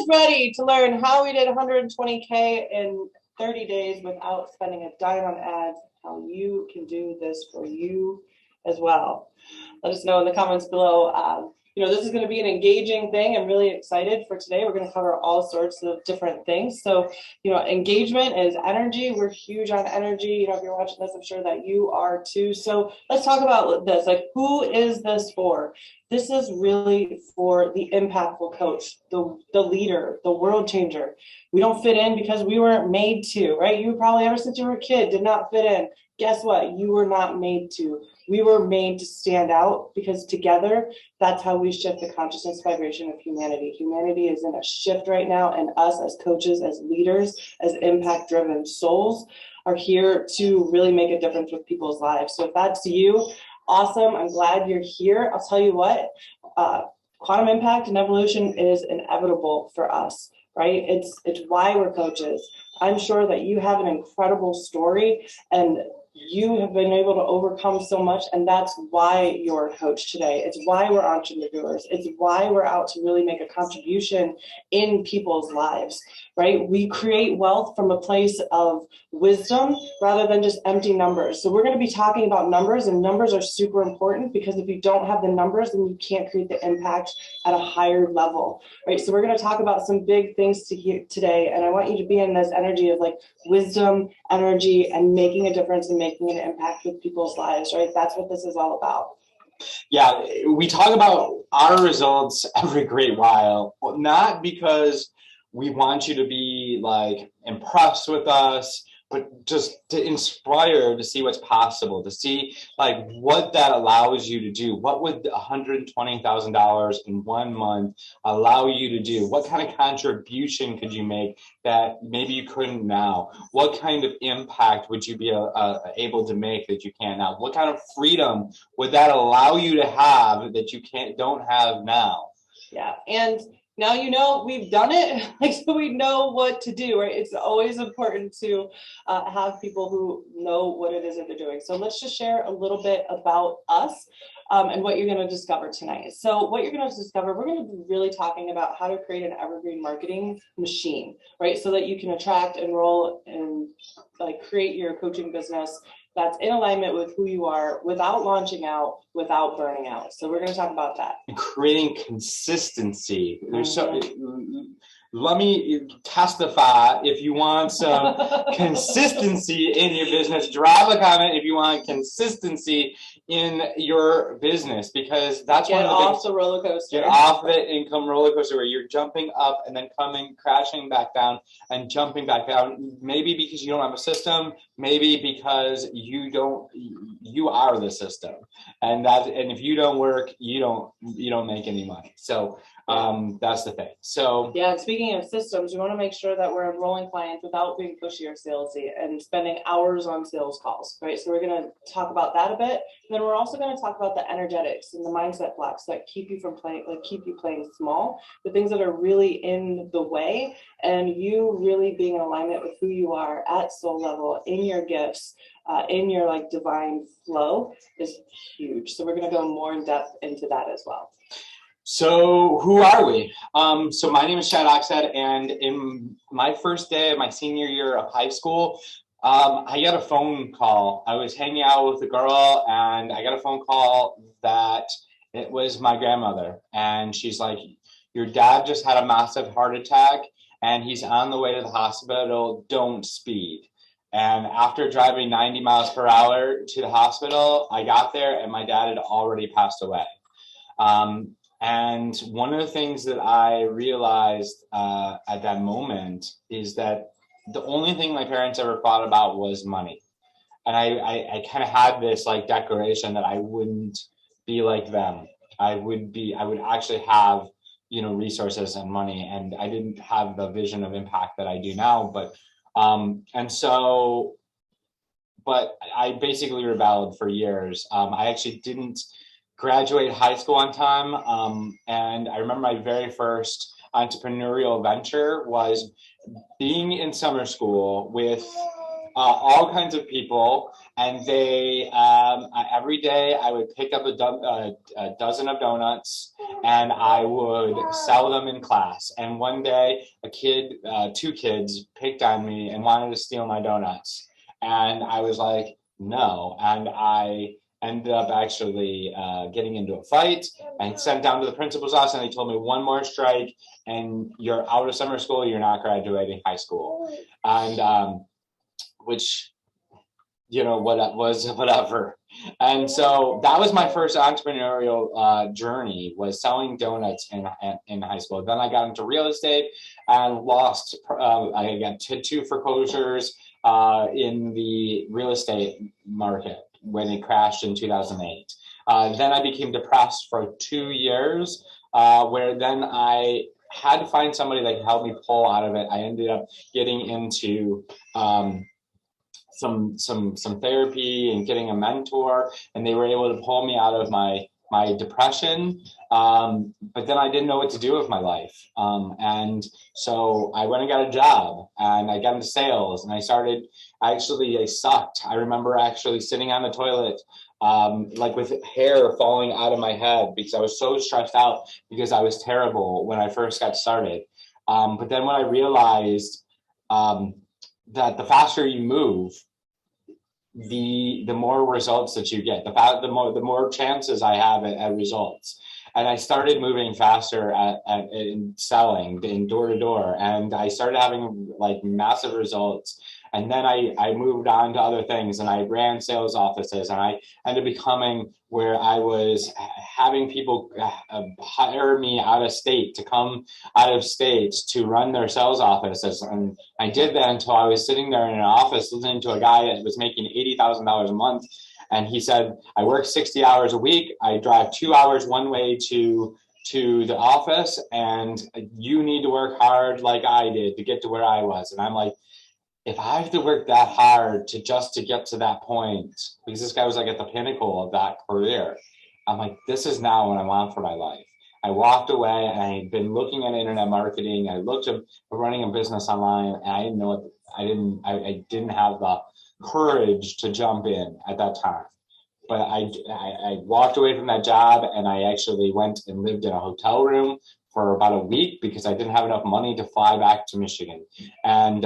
is ready to learn how we did 120K in 30 days without spending a dime on ads, how you can do this for you as well. Let us know in the comments below. This is going to be an engaging thing. I'm really excited for today. We're going to cover all sorts of different things. So, engagement is energy. We're huge on energy. If you're watching this, I'm sure that you are too. So let's talk about this. Like, who is this for? This is really for the impactful coach, the leader, the world changer. We don't fit in because we weren't made to, right? You probably ever since you were a kid did not fit in. Guess what? You were not made to. We were made to stand out because together, that's how we shift the consciousness vibration of humanity. Humanity is in a shift right now, and us as coaches, as leaders, as impact-driven souls are here to really make a difference with people's lives. So if that's you, awesome. I'm glad you're here. I'll tell you what, quantum impact and evolution is inevitable for us, right? It's why we're coaches. I'm sure that you have an incredible story and you have been able to overcome so much, and that's why you're a coach today. It's why we're entrepreneurs. It's why we're out to really make a contribution in people's lives, right? We create wealth from a place of wisdom rather than just empty numbers. So we're going to be talking about numbers, and numbers are super important because if you don't have the numbers, then you can't create the impact at a higher level, right? So we're going to talk about some big things today, and I want you to be in this energy of like wisdom, energy, and making a difference and making an impact with people's lives, right? That's what this is all about. Yeah, we talk about our results every great while, not because we want you to be like impressed with us, but just to inspire to see what's possible, to see like what that allows you to do. What would $120,000 in 1 month allow you to do? What kind of contribution could you make that maybe you couldn't now? What kind of impact would you be able to make that you can't now? What kind of freedom would that allow you to have that you don't have now? Yeah, and now we've done it, so we know what to do, right? It's always important to have people who know what it is that they're doing. So let's just share a little bit about us and what you're going to discover tonight. So what you're going to discover, we're going to be really talking about how to create an evergreen marketing machine, right? So that you can attract, enroll, and like create your coaching business that's in alignment with who you are without launching out, without burning out. So we're going to talk about that. Creating consistency. Let me testify. If you want some consistency in your business, drop a comment if you want consistency in your business, because that's Get one of the off the roller coaster. Get off the income roller coaster where you're jumping up and then crashing back down and jumping back down. Maybe because you don't have a system, maybe because you are the system, and if you don't work, you don't make any money. So that's the thing. So yeah, speaking of systems, we want to make sure that we're enrolling clients without being pushy or salesy and spending hours on sales calls, right? So we're going to talk about that a bit. And then we're also going to talk about the energetics and the mindset blocks that keep you playing small, the things that are really in the way, and you really being in alignment with who you are at soul level, in your gifts, in your like divine flow is huge. So we're going to go more in depth into that as well. So who are we? So my name is Chad Oxhead, and in my first day of my senior year of high school, I got a phone call. I was hanging out with a girl, and I got a phone call that it was my grandmother, and she's like, "Your dad just had a massive heart attack, and he's on the way to the hospital. Don't speed." And after driving 90 miles per hour to the hospital, I got there, and my dad had already passed away. And one of the things that I realized at that moment is that the only thing my parents ever thought about was money. And I kind of had this like declaration that I wouldn't be like them. I would actually have, resources and money, and I didn't have the vision of impact that I do now. But I basically rebelled for years. I actually didn't graduate high school on time. And I remember my very first entrepreneurial venture was being in summer school with all kinds of people, and they every day I would pick up a dozen of donuts, and I would sell them in class. And one day, two kids picked on me and wanted to steal my donuts, and I was like, no, and I ended up actually getting into a fight and sent down to the principal's office, and they told me one more strike and you're out of summer school, you're not graduating high school. And which, what was whatever. And so that was my first entrepreneurial journey, was selling donuts in high school. Then I got into real estate and lost, I got two foreclosures in the real estate market when it crashed in 2008. Then I became depressed for 2 years, where then I had to find somebody that could help me pull out of it. I ended up getting into some therapy and getting a mentor, and they were able to pull me out of my depression. But then I didn't know what to do with my life. And so I went and got a job, and I got into sales, and I sucked. I remember actually sitting on the toilet, like with hair falling out of my head, because I was so stressed out because I was terrible when I first got started. But then when I realized that the faster you move, the more results that you get, the more chances I have at results. And I started moving faster in selling, in door to door, and I started having like massive results. And then I moved on to other things, and I ran sales offices, and I ended up becoming where I was having people hire me out of state, to come out of state to run their sales offices. And I did that until I was sitting there in an office listening to a guy that was making $80,000 a month. And he said, I work 60 hours a week. I drive 2 hours one way to the office, and you need to work hard like I did to get to where I was. And I'm like, if I have to work that hard to get to that point, because this guy was like at the pinnacle of that career, I'm like, this is not what I want for my life. I walked away, and I had been looking at internet marketing. I looked at running a business online, and I didn't know I didn't have the courage to jump in at that time. But I walked away from that job, and I actually went and lived in a hotel room for about a week because I didn't have enough money to fly back to Michigan. And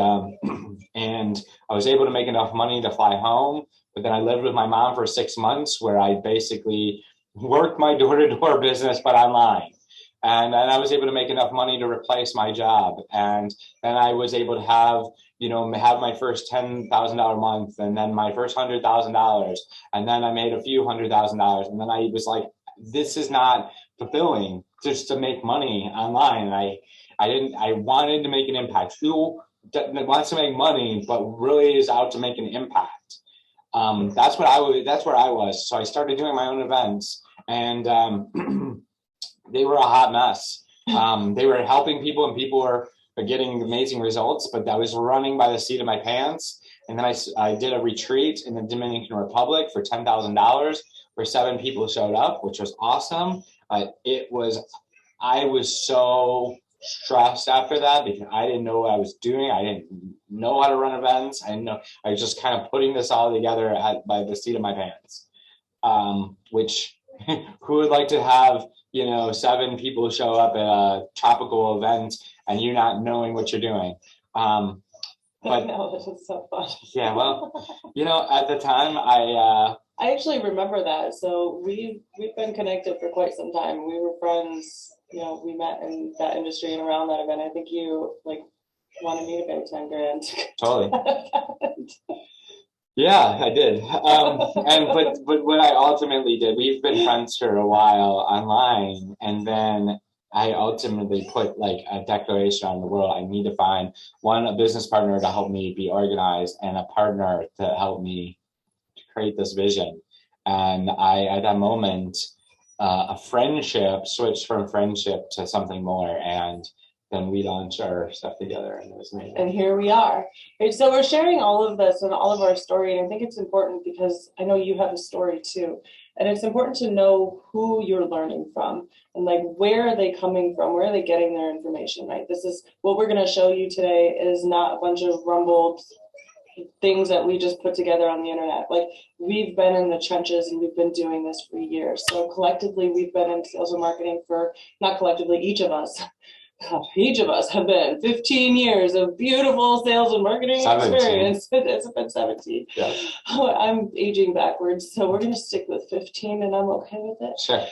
and I was able to make enough money to fly home. But then I lived with my mom for 6 months, where I basically worked my door-to-door business, but online. And I was able to make enough money to replace my job. And then I was able to have my first $10,000 month, and then my first $100,000. And then I made a few $100,000. And then I was like, this is not fulfilling just to make money online. And I wanted to make an impact. Who wants to make money, but really is out to make an impact? That's where I was. So I started doing my own events, and they were a hot mess. They were helping people, and people were getting amazing results, but I was running by the seat of my pants. And then I did a retreat in the Dominican Republic for $10,000, where 7 people showed up, which was awesome. I was so stressed after that because I didn't know what I was doing. I didn't know how to run events. I didn't know. I was just kind of putting this all together by the seat of my pants. Which who would like to have 7 people show up at a tropical event and you not knowing what you're doing? But no, this is so fun. Yeah, well, at the time I actually remember that. So we've been connected for quite some time. We were friends. We met in that industry and around that event. I think you wanted me to pay $10,000. Totally. Yeah, I did. But what I ultimately did, we've been friends for a while online, and then I ultimately put a declaration on the world. I need to find a business partner to help me be organized, and a partner to help me create this vision. And at that moment, a friendship switched from friendship to something more, and then we launched our stuff together, and it was amazing. And here we are. Right, so we're sharing all of this and all of our story, and I think it's important because I know you have a story too. And it's important to know who you're learning from and where are they coming from? Where are they getting their information, right? This is what we're going to show you today is not a bunch of rumbled things that we just put together on the internet. Like, we've been in the trenches and we've been doing this for years. So collectively, we've been in sales and marketing for, not collectively, each of us have been 15 years of beautiful sales and marketing 17. experience. It's been 17. Yeah. I'm aging backwards, so we're going to stick with 15 and I'm okay with it. Sure.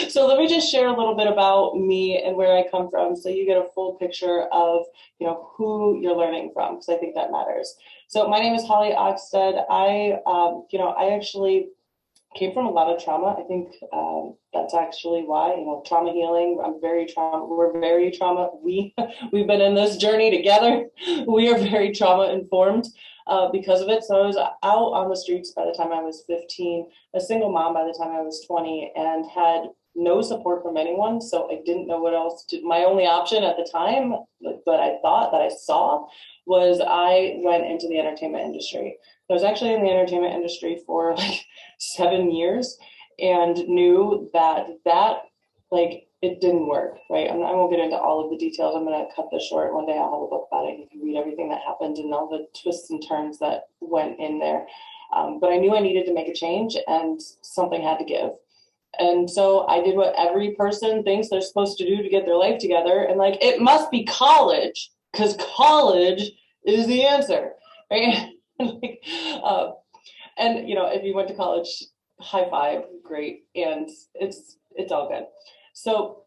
So let me just share a little bit about me and where I come from, so you get a full picture of, you know, who you're learning from, because I think that matters. So my name is Holly Oxted. I actually came from a lot of trauma. I think that's actually why, you know, trauma healing. We're very trauma. We've been in this journey together. We are very trauma informed because of it. So I was out on the streets by the time I was 15, a single mom by the time I was 20, and had no support from anyone. So I didn't know what else to. My only option at the time, but I thought that I saw, was I went into the entertainment industry. I was actually in the entertainment industry for like 7 years, and knew that like, it didn't work, right? I won't get into all of the details. I'm going to cut this short. One day I'll have a book about it. You can read everything that happened and all the twists and turns that went in there. But I knew I needed to make a change, and something had to give. And so I did what every person thinks they're supposed to do to get their life together. And like, it must be college, because college is the answer, right? Like, and you know, if you went to college, high five, great, and it's all good. So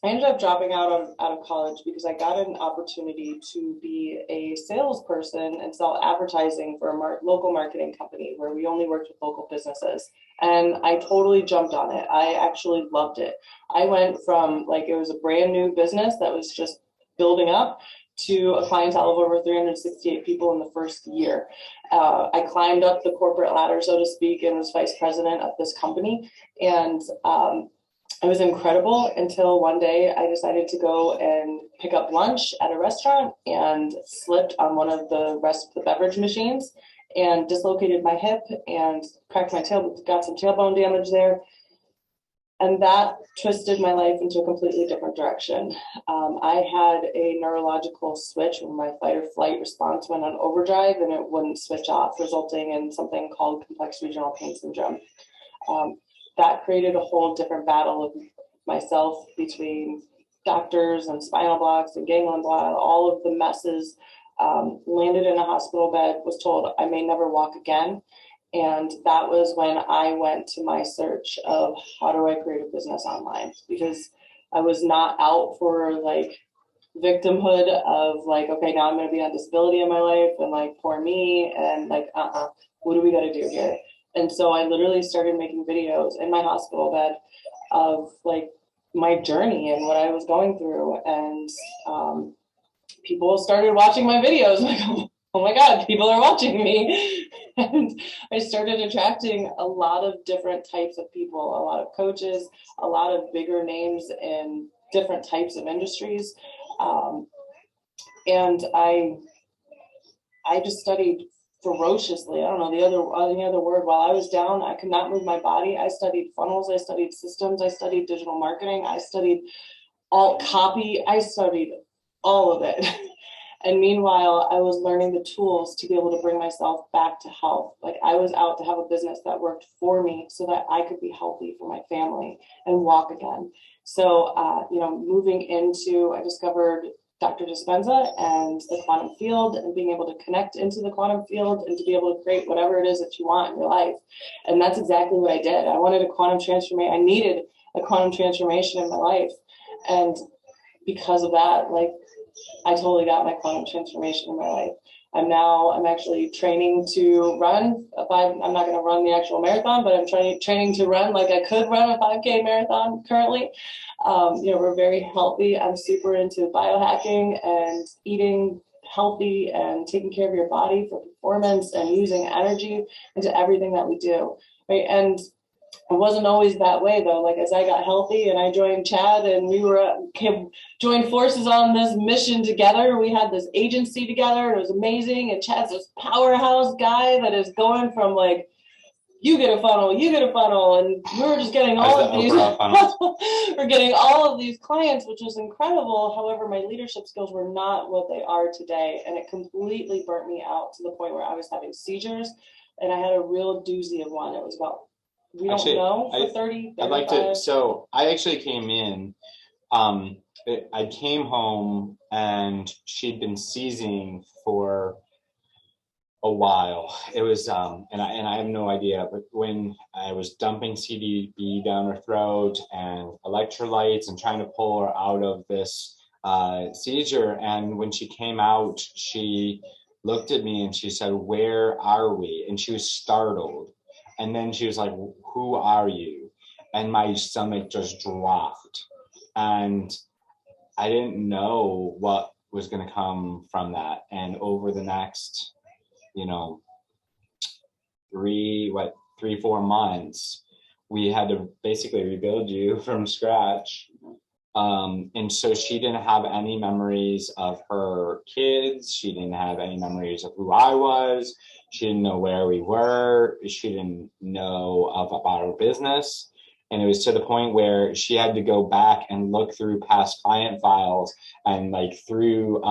I ended up dropping out of college because I got an opportunity to be a salesperson and sell advertising for a local marketing company where we only worked with local businesses. And I totally jumped on it. I actually loved it. I went from, like, it was a brand new business that was just building up, to a clientele of over 368 people in the first year. I climbed up the corporate ladder, so to speak, and was vice president of this company. And it was incredible until one day I decided to go and pick up lunch at a restaurant and slipped on one of the beverage machines and dislocated my hip and cracked my tail, got some tailbone damage there. And that twisted my life into a completely different direction. I had a neurological switch when my fight or flight response went on overdrive, and it wouldn't switch off, resulting in something called complex regional pain syndrome. That created a whole different battle of myself between doctors and spinal blocks and ganglion block, all of the messes. Landed in a hospital bed, was told I may never walk again. And that was when I went to my search of how do I create a business online, because I was not out for like victimhood of like, okay, now I'm going to be on disability in my life and like, poor me, and like, what do we got to do here? And so I literally started making videos in my hospital bed of like my journey and what I was going through. And people started watching my videos, like, oh my God, people are watching me. And I started attracting a lot of different types of people, a lot of coaches, a lot of bigger names in different types of industries. And I just studied ferociously. I don't know any other word. While I was down, I could not move my body. I studied funnels, I studied systems, I studied digital marketing, I studied alt copy, I studied all of it. And meanwhile, I was learning the tools to be able to bring myself back to health. Like, I was out to have a business that worked for me so that I could be healthy for my family and walk again. So, moving into, I discovered Dr. Dispenza and the quantum field, and being able to connect into the quantum field and to be able to create whatever it is that you want in your life. And that's exactly what I did. I wanted a quantum transformation. I needed a quantum transformation in my life. And because of that, like, I totally got my quantum transformation in my life. I'm actually training to run I'm not going to run the actual marathon, but I'm training to run like I could run a 5K marathon currently. We're very healthy. I'm super into biohacking and eating healthy and taking care of your body for performance and using energy into everything that we do. Right. And it wasn't always that way, though. Like, as I got healthy and I joined Chad and we joined forces on this mission together, we had this agency together. It was amazing. And Chad's this powerhouse guy that is going from like you get a funnel, you get a funnel, and we're just getting all of these. We're getting all of these clients, which was incredible. However, my leadership skills were not what they are today, and it completely burnt me out to the point where I was having seizures, and I had a real doozy of one. It was about, we don't know, for 30. I'd like to. So I actually came in. I came home and she'd been seizing for a while. It was and I have no idea, but when I was dumping CDB down her throat and electrolytes and trying to pull her out of this seizure, and when she came out, she looked at me and she said, "Where are we?" And she was startled, and then she was like, "Who are you?" And my stomach just dropped, and I didn't know what was going to come from that. And over the next, 3-4 months, we had to basically rebuild you from scratch. And so she didn't have any memories of her kids. She didn't have any memories of who I was. She didn't know where we were. She didn't know about our business. And it was to the point where she had to go back and look through past client files and through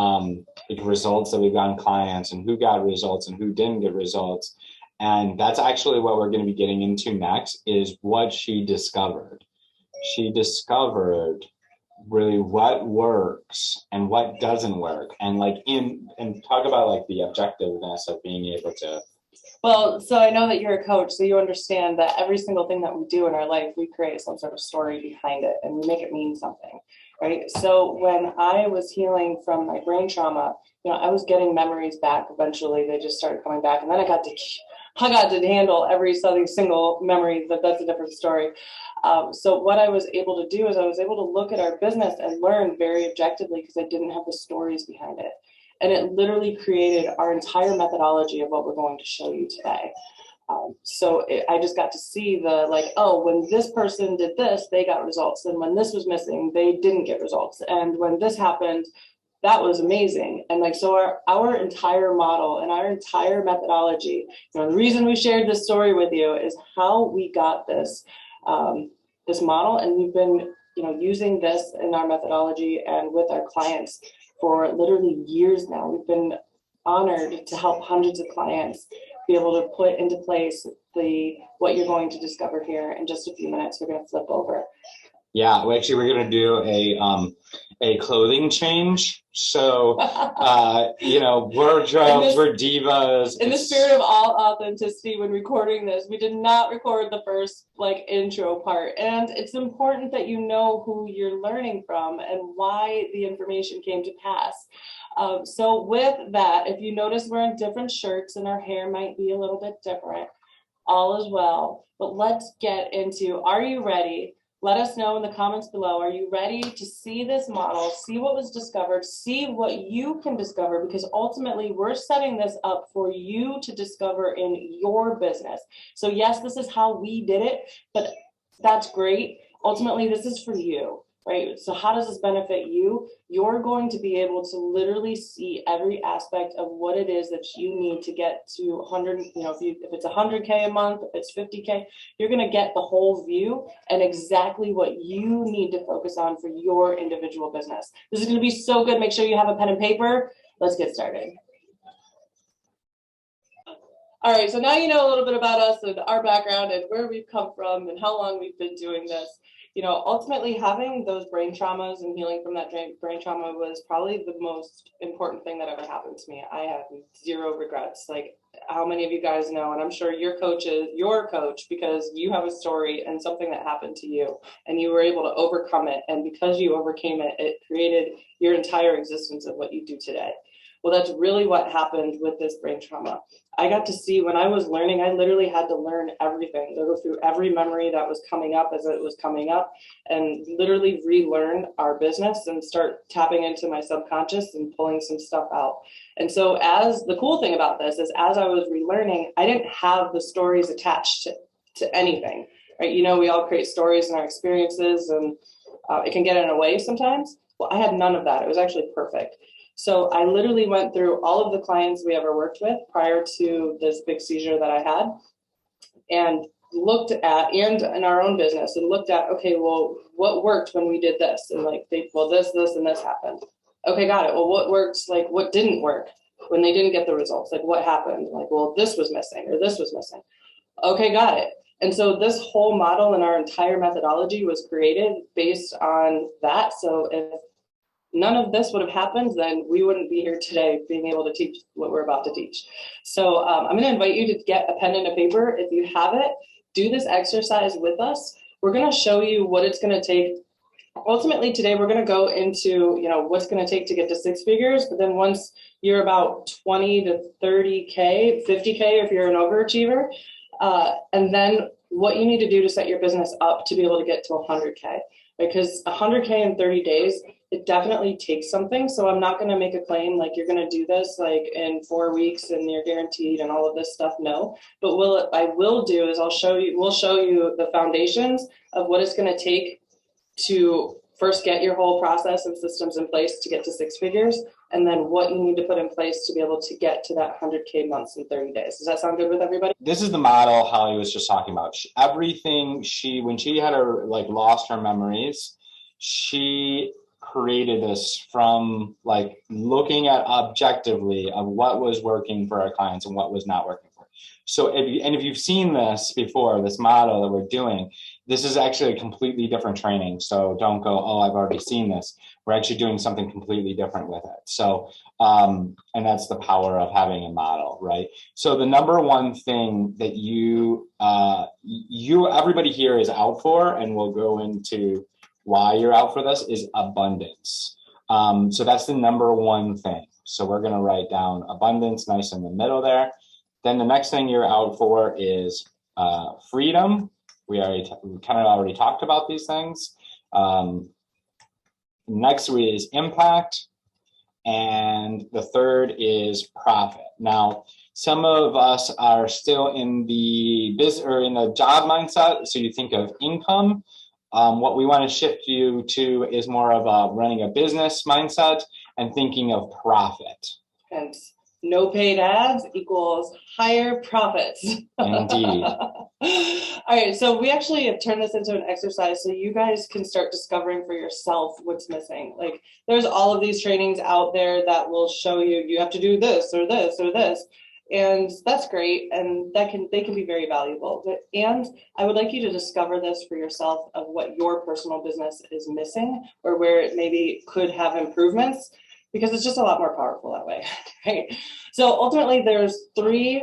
results that we've gotten clients and who got results and who didn't get results. And that's actually what we're going to be getting into next, is what she discovered. She discovered really what works and what doesn't work, and talk about the objectiveness of being able to. Well, so I know that you're a coach, so you understand that every single thing that we do in our life, we create some sort of story behind it and we make it mean something, right? So when I was healing from my brain trauma, I was getting memories back. Eventually they just started coming back, and then I got to handle every single memory. That's a different story. So what I was able to do is I was able to look at our business and learn very objectively, because I didn't have the stories behind it. And it literally created our entire methodology of what we're going to show you today. I just got to see when this person did this, they got results. And when this was missing, they didn't get results. And when this happened, that was amazing. And so our entire model and our entire methodology, the reason we shared this story with you is how we got this model. And we've been, using this in our methodology and with our clients for literally years now. We've been honored to help hundreds of clients be able to put into place what you're going to discover here in just a few minutes. We're going to flip over. Yeah, well, actually, we're going to do a clothing change. So, wardrobes, we're divas. In the spirit of all authenticity, when recording this, we did not record the first intro part. And it's important that you know who you're learning from and why the information came to pass. So with that, if you notice we're in different shirts and our hair might be a little bit different, all is well. But let's get into, are you ready? Let us know in the comments below. Are you ready to see this model, see what was discovered, see what you can discover? Because ultimately, we're setting this up for you to discover in your business. So yes, this is how we did it, but that's great. Ultimately, this is for you, right? So how does this benefit you? You're going to be able to literally see every aspect of what it is that you need to get to 100, if it's 100K a month, if it's 50K, you're going to get the whole view and exactly what you need to focus on for your individual business. This is going to be so good. Make sure you have a pen and paper. Let's get started. All right, so now you know a little bit about us and our background and where we've come from and how long we've been doing this. Ultimately having those brain traumas and healing from that brain trauma was probably the most important thing that ever happened to me. I have zero regrets. How many of you guys know, and I'm sure your coach is your coach because you have a story and something that happened to you and you were able to overcome it. And because you overcame it, it created your entire existence of what you do today. Well, that's really what happened with this brain trauma. I got to see when I was learning, I literally had to learn everything, go through every memory that was coming up as it was coming up and literally relearn our business and start tapping into my subconscious and pulling some stuff out. And so as the cool thing about this is as I was relearning, I didn't have the stories attached to anything, right? We all create stories in our experiences and it can get in a way sometimes. Well, I had none of that. It was actually perfect. So I literally went through all of the clients we ever worked with prior to this big seizure that I had. and looked at, and in our own business, and looked at, okay, well, what worked when we did this? And like, well, this, and this happened. Okay, got it. Well, what worked? Like, what didn't work when they didn't get the results? Like, what happened? Like, well, this was missing, or this was missing. Okay, got it. And so this whole model and our entire methodology was created based on that. So if none of this would have happened, then we wouldn't be here today being able to teach what we're about to teach. So I'm going to invite you to get a pen and a paper. If you have it, do this exercise with us. We're going to show you what it's going to take. Ultimately, today we're going to go into, what's going to take to get to six figures. But then once you're about 20 to 30K, 50K if you're an overachiever, and then what you need to do to set your business up to be able to get to 100K. Because 100K in 30 days, it definitely takes something. So I'm not going to make a claim like you're going to do this like in 4 weeks and you're guaranteed and all of this stuff. No, but what I will do is we'll show you the foundations of what it's going to take to first get your whole process and systems in place to get to six figures, and then what you need to put in place to be able to get to that 100K months in 30 days. Does that sound good with everybody? This is the model Holly was just talking about. When she had her lost her memories, she created this from looking at objectively of what was working for our clients and what was not working for. So if you've seen this before, this model that we're doing, this is actually a completely different training. So don't go, oh, I've already seen this. We're actually doing something completely different with it. So, and that's the power of having a model, right? So the number one thing that everybody here is out for, and we'll go into why you're out for this, is abundance. So that's the number one thing. So we're going to write down abundance nice in the middle there. Then the next thing you're out for is freedom. We kind of already talked about these things. Next is impact. And the third is profit. Now, some of us are still in the business or in the job mindset. So you think of income. What we want to shift you to is more of a running a business mindset and thinking of profit. And no paid ads equals higher profits. Indeed. All right, so we actually have turned this into an exercise so you guys can start discovering for yourself what's missing. Like, there's all of these trainings out there that will show you have to do this or this or this. And that's great, and they can be very valuable. And I would like you to discover this for yourself of what your personal business is missing or where it maybe could have improvements, because it's just a lot more powerful that way, right? So ultimately there's three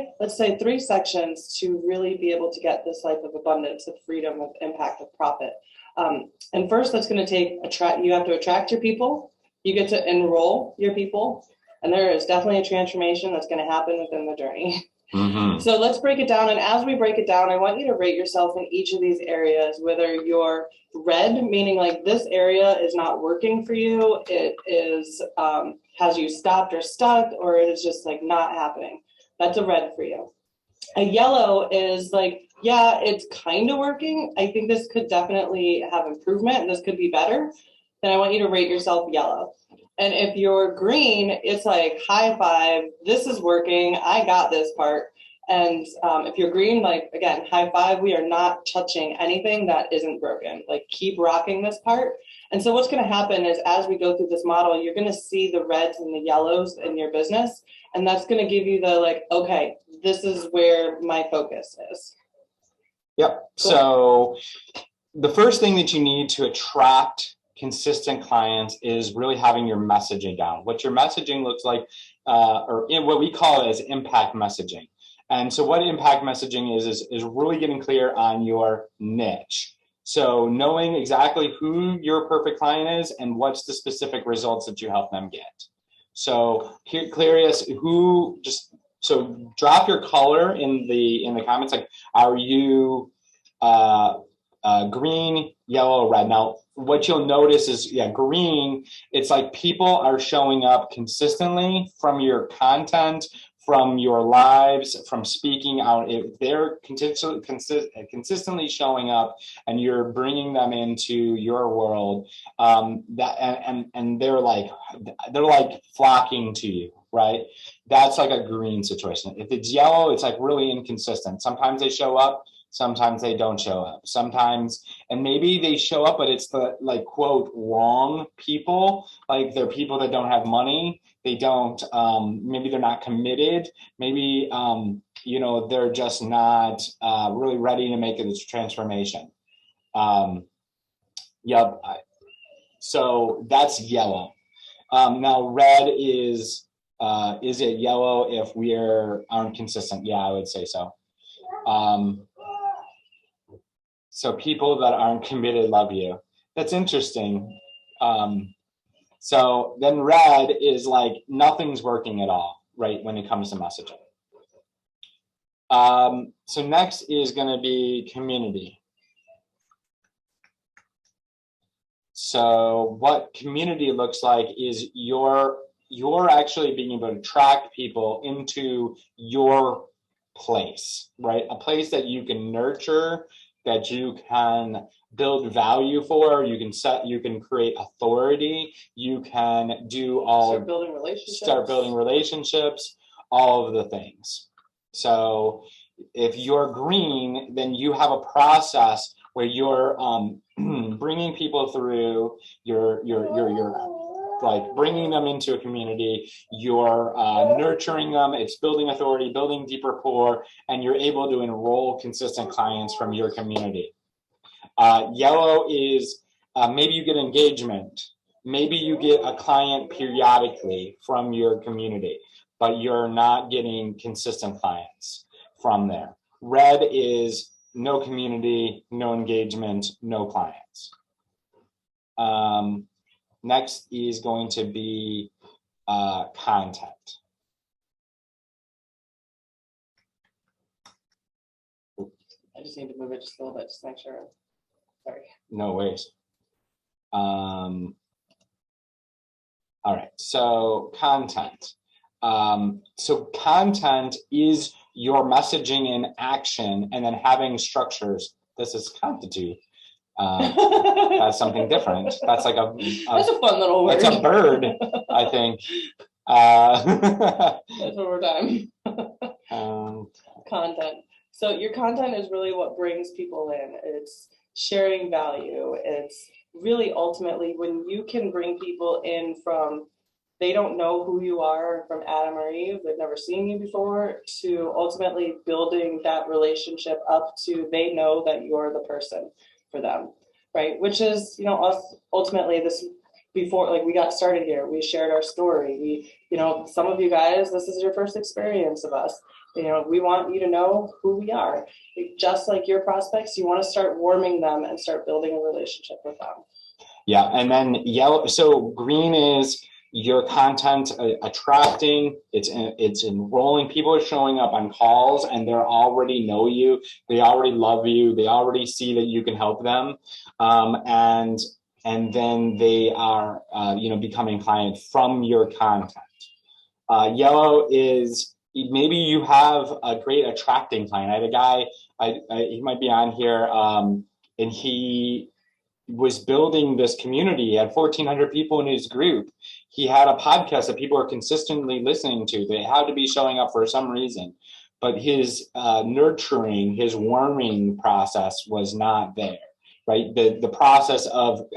sections to really be able to get this life of abundance, of freedom, of impact, of profit. And first that's going to you have to attract your people. You get to enroll your people. And there is definitely a transformation that's going to happen within the journey. Mm-hmm. So let's break it down. And as we break it down, I want you to rate yourself in each of these areas, whether you're red, meaning like this area is not working for you. It is, has you stopped or stuck, or it is just like not happening. That's a red for you. A yellow is like, yeah, it's kind of working. I think this could definitely have improvement and this could be better. Then I want you to rate yourself yellow. And if you're green, it's like high five, this is working, I got this part. And if you're green, like again, high five, we are not touching anything that isn't broken. Like keep rocking this part. And so what's going to happen is as we go through this model, you're going to see the reds and the yellows in your business. And that's going to give you the like, okay, this is where my focus is. Yep. Cool. So the first thing that you need to attract consistent clients is really having your messaging down. What your messaging looks like, or what we call it as impact messaging. And so what impact messaging is really getting clear on your niche. So knowing exactly who your perfect client is and what's the specific results that you help them get. So curious so drop your color in the comments. Like, are you green, yellow, red? Now, what you'll notice is, green, it's like people are showing up consistently from your content, from your lives, from speaking out. If they're consistently showing up and you're bringing them into your world, and they're like flocking to you, right? That's like a green situation. If it's yellow, it's like really inconsistent. Sometimes they show up, Sometimes they don't show up. Sometimes, and maybe they show up, but it's the like quote wrong people. Like they're people that don't have money. They don't. Maybe they're not committed. Maybe they're just not really ready to make this transformation. Yep. So that's yellow. Now red is it yellow if we aren't consistent? Yeah, I would say so. So people that aren't committed love you. That's interesting. So then red is like nothing's working at all, right, when it comes to messaging. So next is going to be community. So what community looks like is you're actually being able to attract people into your place, right? A place that you can nurture, that you can build value for, you can create authority, you can do start building relationships, all of the things. So if you're green, then you have a process where you're bringing people through, you're like bringing them into a community, you're nurturing them, it's building authority, building deep rapport, and you're able to enroll consistent clients from your community. Yellow is maybe you get engagement, maybe you get a client periodically from your community, but you're not getting consistent clients from there. Red is no community, no engagement, no clients. Next is going to be content. I just need to move it just a little bit, just to make sure. Sorry. No worries. All right, so content. So content is your messaging in action and then having structures. This is constitute. That's something different. That's like that's a fun little word. It's a bird, I think. That's what we're talking. Content. So your content is really what brings people in. It's sharing value. It's really ultimately when you can bring people in from they don't know who you are, from Adam or Eve, they've never seen you before, to ultimately building that relationship up to they know that you're the person for them, right? Which is, us ultimately this before, like we got started here, we shared our story. We, some of you guys, this is your first experience of us. We want you to know who we are. Just like your prospects, you want to start warming them and start building a relationship with them. Yeah, and then yellow, so green is your content attracting, it's enrolling. People are showing up on calls and they already know you, they already love you, they already see that you can help them, and then they are becoming client from your content. Yellow is maybe you have a great attracting client. I had a guy, he might be on here, and he was building this community. He had 1,400 people in his group. He had a podcast that people are consistently listening to. They had to be showing up for some reason, but his nurturing, his warming process was not there, right? The process of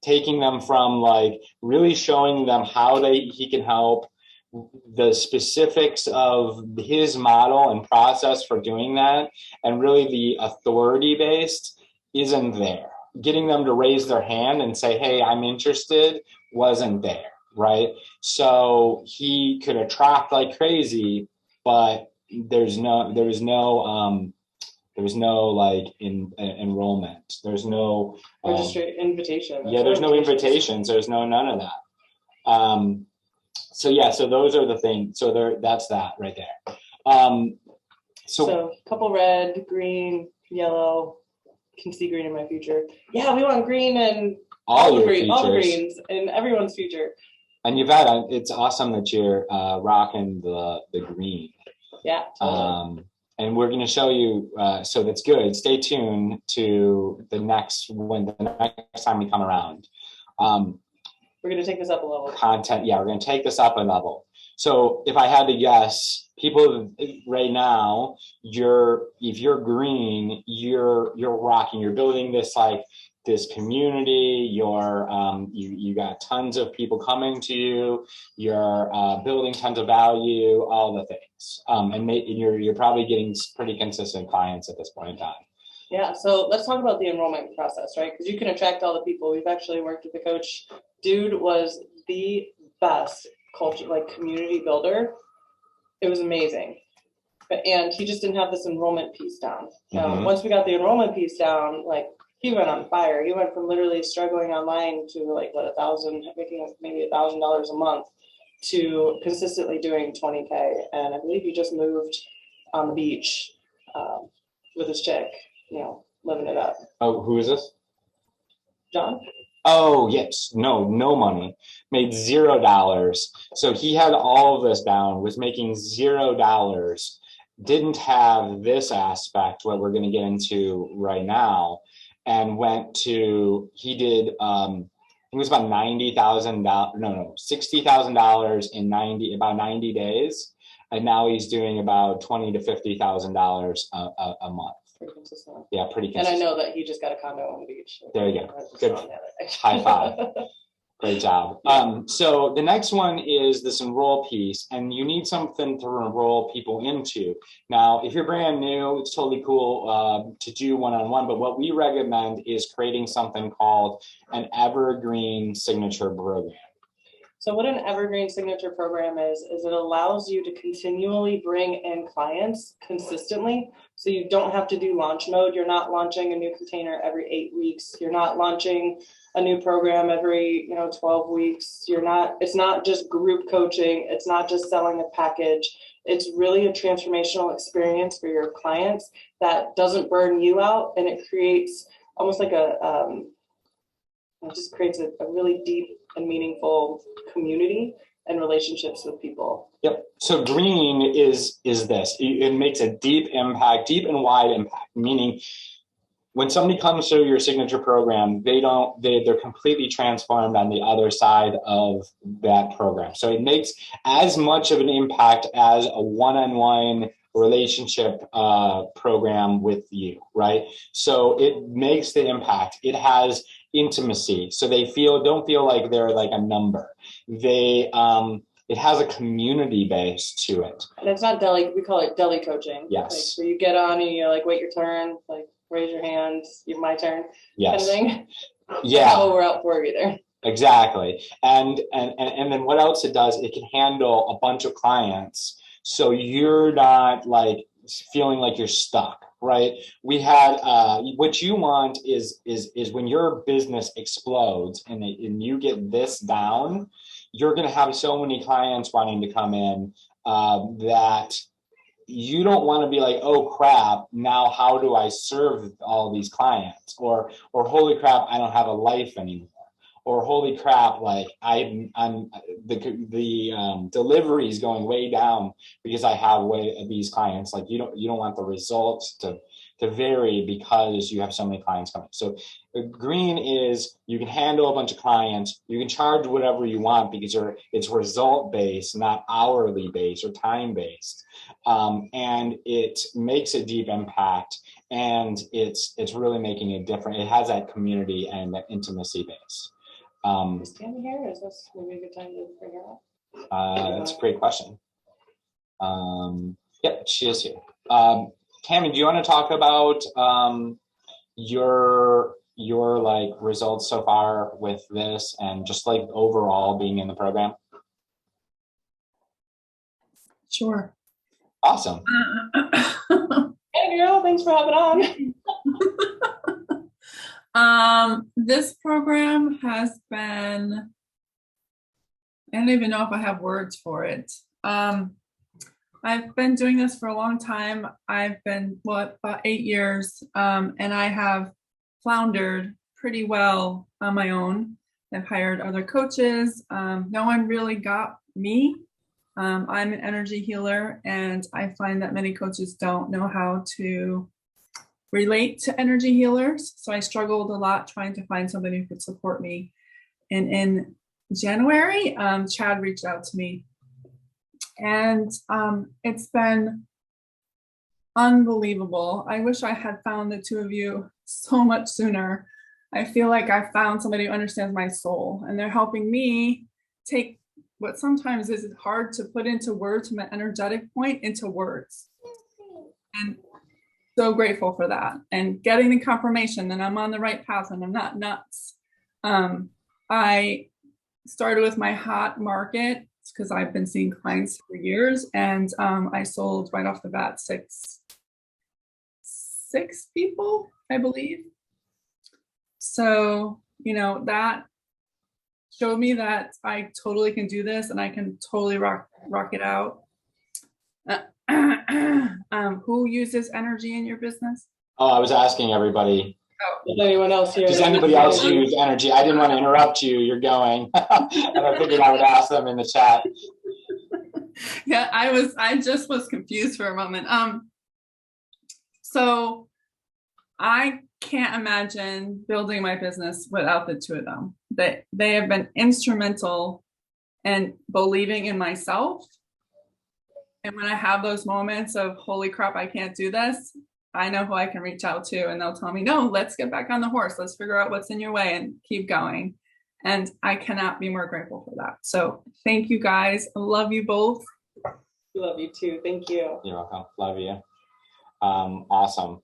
taking them from like really showing them how he can help, the specifics of his model and process for doing that, and really the authority based isn't there. Getting them to raise their hand and say, hey, I'm interested, wasn't there, right? So he could attract like crazy, but there was no like enrollment. There's no invitation. Yeah, there's no invitations. There's none of that. So those are the things. So that's that right there. So a couple red, green, yellow. Can see green in my future. Yeah, we want green and all the greens in everyone's future. And Yvette, it's awesome that you're rocking the green. Yeah, totally. And we're going to show you. So that's good. Stay tuned to the next time we come around. We're going to take this up a level. Content. Yeah, we're going to take this up a level. So if I had to guess, people right now, if you're green, you're rocking. You're building this like this community. You got tons of people coming to you. You're building tons of value. All the things, and you're probably getting pretty consistent clients at this point in time. Yeah, so let's talk about the enrollment process, right? Because you can attract all the people. We've actually worked with the coach. Dude was the best culture, like community builder. It was amazing. And he just didn't have this enrollment piece down. Once we got the enrollment piece down, like he went on fire. He went from literally struggling online to like making maybe $1,000 a month to consistently doing 20K. And I believe he just moved on the beach with his chick, living it up. Oh, who is this? John? Oh, yes. No money. Made $0. So he had all of this down, was making $0, didn't have this aspect, what we're going to get into right now, and he did, I think it was about $60,000 in about 90 days. And now he's doing about $20,000 to $50,000 a month. Pretty consistent. Yeah, pretty consistent. And I know that he just got a condo on the beach. There you go. Good. High five. Great job. So the next one is this enroll piece, and you need something to enroll people into. Now, if you're brand new, it's totally cool to do one-on-one, but what we recommend is creating something called an evergreen signature program. So what an evergreen signature program is it allows you to continually bring in clients consistently. So you don't have to do launch mode. You're not launching a new container every 8 weeks. You're not launching a new program every 12 weeks. It's not just group coaching. It's not just selling a package. It's really a transformational experience for your clients that doesn't burn you out, and it creates almost like it just creates a really deep and meaningful community and relationships with people. Yep. So green is this. It makes a deep impact, deep and wide impact, meaning when somebody comes through your signature program, they're completely transformed on the other side of that program. So it makes as much of an impact as a one-on-one relationship program with you, right? So it makes the impact. It has intimacy. So they don't feel like they're like a number. It has a community base to it. And it's not deli, we call it deli coaching. Yes. Like, where you get on and you wait your turn, raise your hand, my turn. Yes. Kind of thing. Yeah. Oh, we're out for either. Exactly. And then what else it does, it can handle a bunch of clients. So you're not feeling like you're stuck, right? We had, what you want is when your business explodes and you get this down, you're going to have so many clients wanting to come in that you don't want to be like, oh crap, now how do I serve all these clients? Or holy crap, I don't have a life anymore. Or holy crap, the delivery is going way down because I have these clients. You don't want the results to vary because you have so many clients coming. So green is you can handle a bunch of clients. You can charge whatever you want because it's result based, not hourly based or time based. And it makes a deep impact, and it's really making a difference. It has that community and that intimacy base. Is Tammy here? Is this maybe a good time to bring her up? That's a great question. Yep, she is here. Tammy, do you want to talk about your results so far with this and just overall being in the program? Sure. Awesome. Hey girl, thanks for having on. This program has been, I don't even know if I have words for it. I've been doing this for a long time. I've been, about 8 years, and I have floundered pretty well on my own. I've hired other coaches. No one really got me. I'm an energy healer, and I find that many coaches don't know how to relate to energy healers. So I struggled a lot trying to find somebody who could support me. And in January, Chad reached out to me, and it's been unbelievable. I wish I had found the two of you so much sooner. I feel like I found somebody who understands my soul, and they're helping me take what sometimes is hard to put into words from an energetic point into words. And so grateful for that, and getting the confirmation that I'm on the right path and I'm not nuts. I started with my hot market because I've been seeing clients for years, and I sold right off the bat six people, I believe. So, that showed me that I totally can do this, and I can totally rock it out. Who uses energy in your business? Oh, I was asking everybody. Does anyone else here? Does anybody else use energy? I didn't want to interrupt you. You're going. And I figured I would ask them in the chat. Yeah, I just was confused for a moment. So I can't imagine building my business without the two of them. They have been instrumental in believing in myself. And when I have those moments of, holy crap, I can't do this, I know who I can reach out to, and they'll tell me, no, let's get back on the horse. Let's figure out what's in your way and keep going. And I cannot be more grateful for that. So thank you guys. I love you both. We love you too. Thank you. You're welcome. Love you. Awesome.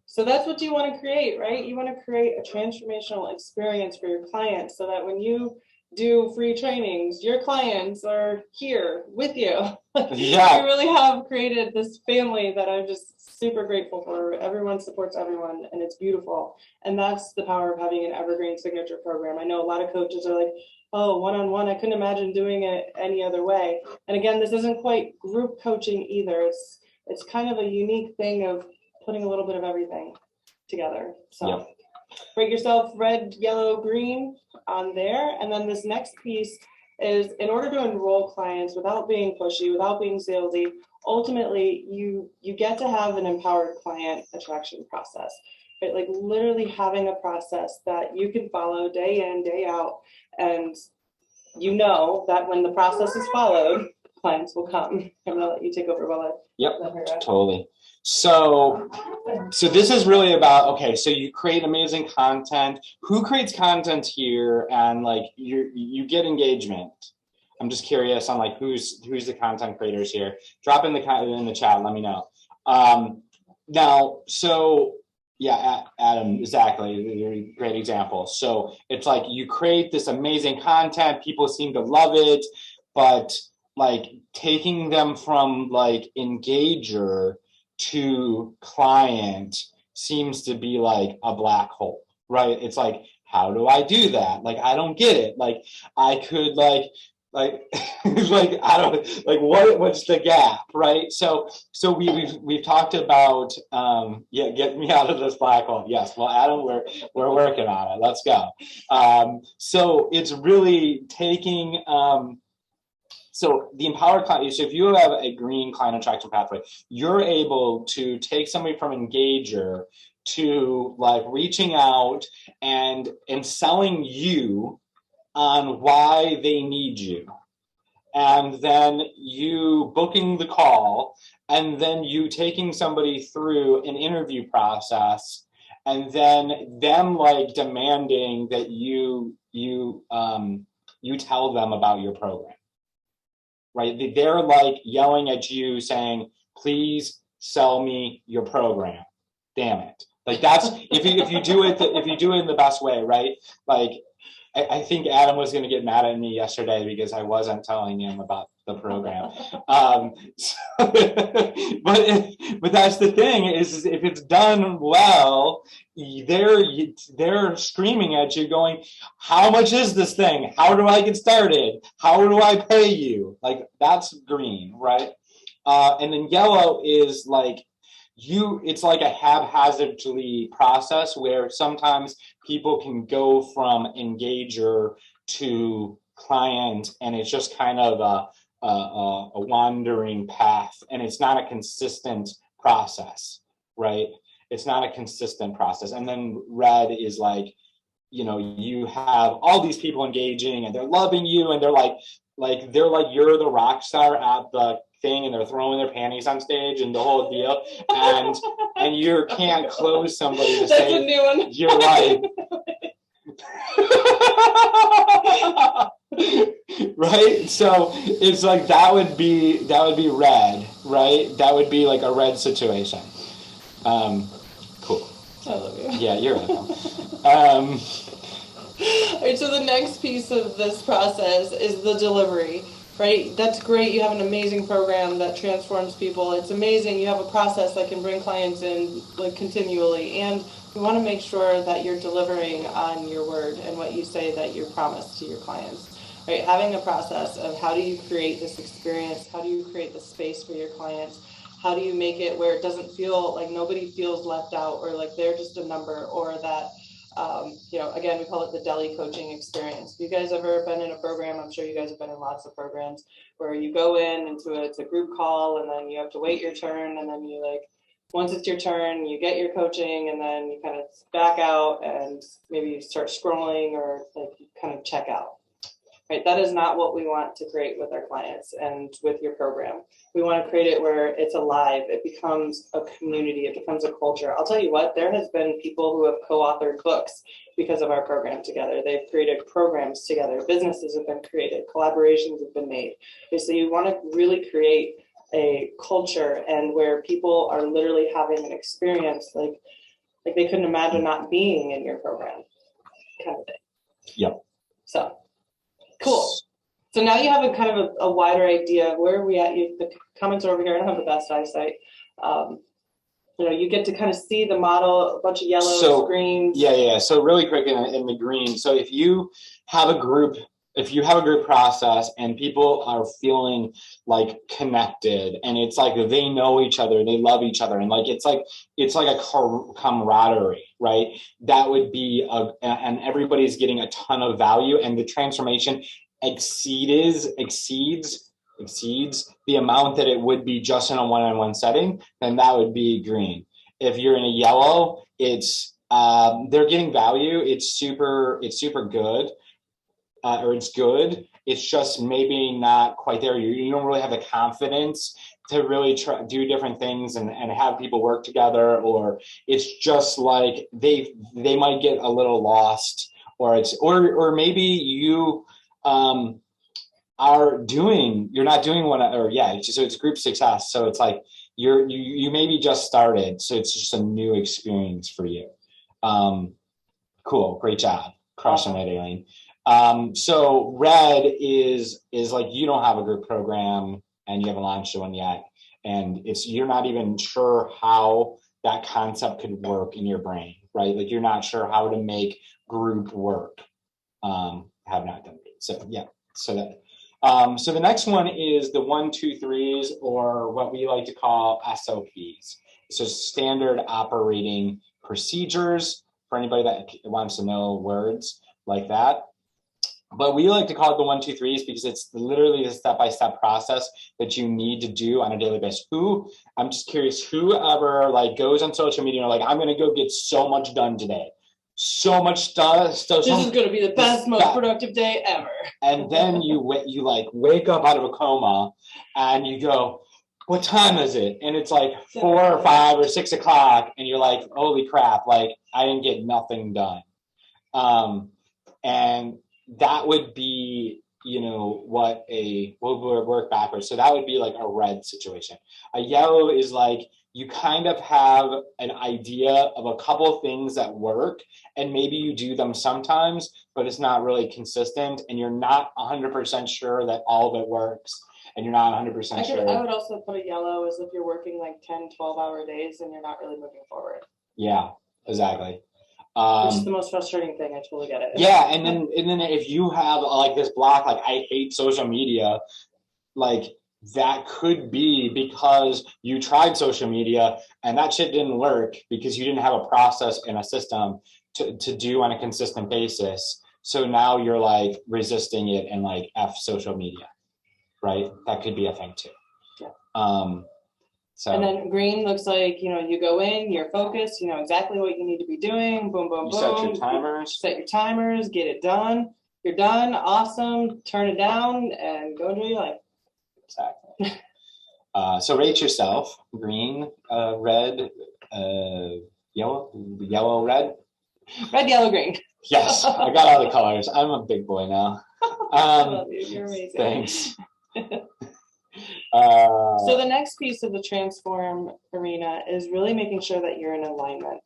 So that's what you want to create, right? You want to create a transformational experience for your clients so that when you do free trainings, your clients are here with you. Yeah. You really have created this family that I'm just super grateful for. Everyone supports everyone, and it's beautiful. And that's the power of having an evergreen signature program. I know a lot of coaches are like, oh, one-on-one, I couldn't imagine doing it any other way. And again, this isn't quite group coaching either. It's kind of a unique thing of putting a little bit of everything together. So Yep. Rate yourself red, yellow, green on there. And then this next piece is, in order to enroll clients without being pushy, without being salesy, ultimately you get to have an empowered client attraction process. Right? Like literally having a process that you can follow day in, day out, and you know that when the process is followed, clients will come. I'm gonna let you take over while I let her out. Totally. So this is really about, okay, so you create amazing content. Who creates content here, and like you get engagement? I'm just curious on like who's the content creators here. Drop in the chat, let me know. Now, so yeah, Adam, exactly, great example. So it's like you create this amazing content, people seem to love it, but like taking them from like engager to client seems to be like a black hole, right? It's like, how do I do that? Like, I don't get it. Like, I could like like I don't like what's the gap, right? So we've talked about get me out of this black hole. Yes, well, Adam, we're working on it. Let's go. So it's really taking so the empowered client, so if you have a green client attraction pathway, you're able to take somebody from engager to like reaching out and selling you on why they need you. And then you booking the call, and then you taking somebody through an interview process, and then them like demanding that you tell them about your program. Right? They're like yelling at you saying, please sell me your program. Damn it. Like that's, if you do it in the best way, right? Like, I think Adam was going to get mad at me yesterday because I wasn't telling him about the program. But that's the thing is if it's done well, they're screaming at you going, how much is this thing? How do I get started? How do I pay you? Like that's green, right? And then yellow is like, it's like a haphazardly process where sometimes people can go from engager to client, and it's just kind of a wandering path, and it's not a consistent process, right? It's not a consistent process. And then red is like you have all these people engaging and they're loving you and they're like you're the rock star at the thing and they're throwing their panties on stage and the whole deal, and you can't close somebody to That's say a new one. you're like right. So it's like that would be red, right? That would be like a red situation. Cool. I love you. Yeah, you're welcome. All right, so the next piece of this process is the delivery, right? That's great. You have an amazing program that transforms people. It's amazing. You have a process that can bring clients in like continually, and you want to make sure that you're delivering on your word and what you say that you promise to your clients, right? Having a process of how do you create this experience? How do you create the space for your clients? How do you make it where it doesn't feel like nobody feels left out or like they're just a number, or that again, we call it the deli coaching experience. Have you guys ever been in a program? I'm sure you guys have been in lots of programs where you go in into it's a group call and then you have to wait your turn, and then you once it's your turn, you get your coaching, and then you kind of back out and maybe you start scrolling or you kind of check out. Right? That is not what we want to create with our clients and with your program. We want to create it where it's alive. It becomes a community. It becomes a culture. I'll tell you what, there has been people who have co-authored books because of our program together. They've created programs together. Businesses have been created. Collaborations have been made. Okay, so you want to really create a culture and where people are literally having an experience like they couldn't imagine not being in your program kind of thing. Yep. So cool. So now you have a kind of a wider idea of where are we at. The comments are over here. I don't have the best eyesight. You get to kind of see the model, a bunch of yellow screens. Yeah. So really quick in the green. So if you have a group process and people are feeling like connected and it's like they know each other, they love each other, and like it's like a camaraderie, right? That would be and everybody's getting a ton of value, and the transformation exceeds the amount that it would be just in a one-on-one setting, then that would be green. If you're in a yellow, it's they're getting value. It's super good. Or it's good. It's just maybe not quite there. You don't really have the confidence to really do different things and have people work together, or it's just like they might get a little lost, or maybe you you're not doing one, or so it's group success. So it's like you maybe just started, so it's just a new experience for you. Cool, great job, crushing it, Aileen. So red is like you don't have a group program and you haven't launched one yet, and you're not even sure how that concept could work in your brain, right? Like you're not sure how to make group work. Have not done it. So yeah. So the next one is the 1, 2, 3s, or what we like to call SOPs. So standard operating procedures, for anybody that wants to know words like that. But we like to call it the 1, 2, 3s because it's literally a step-by-step process that you need to do on a daily basis. I'm just curious, whoever goes on social media and I'm going to go get so much done today. So much stuff. This is going to be the best, most productive day ever. And then you wake up out of a coma and you go, what time is it? And it's 4 or 5 or 6 o'clock. And you're like, holy crap, I didn't get nothing done. And that would be, what would work backwards. So that would be a red situation. A yellow is you kind of have an idea of a couple of things that work, and maybe you do them sometimes, but it's not really consistent, and you're not 100% sure that all of it works, and you're not 100% sure. I would also put a yellow as if you're working 10, 12-hour days and you're not really moving forward. Yeah, exactly. Which is the most frustrating thing. I totally get it. Yeah, and then if you have this block, I hate social media, that could be because you tried social media and that shit didn't work because you didn't have a process and a system to do on a consistent basis. So now you're resisting it and F social media, right? That could be a thing too. Yeah. So And then green looks like, you go in, you're focused, you know exactly what you need to be doing. Boom, boom, you boom. set your timers. Set your timers, get it done. You're done. Awesome. Turn it down and go enjoy your life. Exactly. So rate yourself: green, red, yellow, red. Red, yellow, green. Yes, I got all the colors. I'm a big boy now. I love you. You're amazing. Thanks. So the next piece of the transform arena is really making sure that you're in alignment.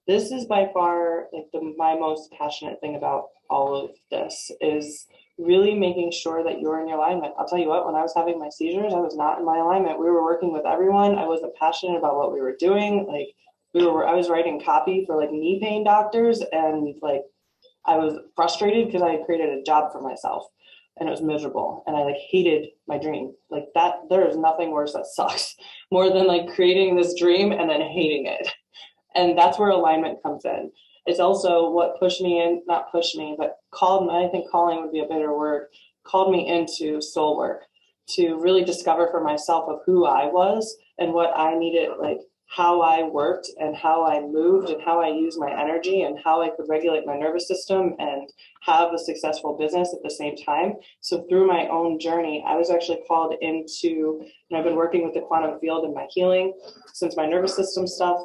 This is by far like my most passionate thing about all of this is really making sure that you're in your alignment. I'll tell you what, when I was having my seizures, I was not in my alignment. We were working with everyone. I wasn't passionate about what we were doing. I was writing copy for like knee pain doctors, and like I was frustrated because I had created a job for myself and it was miserable. And I like hated my dream like that. There is nothing worse that sucks more than like creating this dream and then hating it. And that's where alignment comes in. It's also what pushed me in, not pushed me, but called me, I think calling would be a better word, called me into soul work to really discover for myself of who I was and what I needed, like how I worked and how I moved and how I used my energy and how I could regulate my nervous system and have a successful business at the same time. So through my own journey, I was actually called into, and I've been working with the quantum field in my healing since my nervous system stuff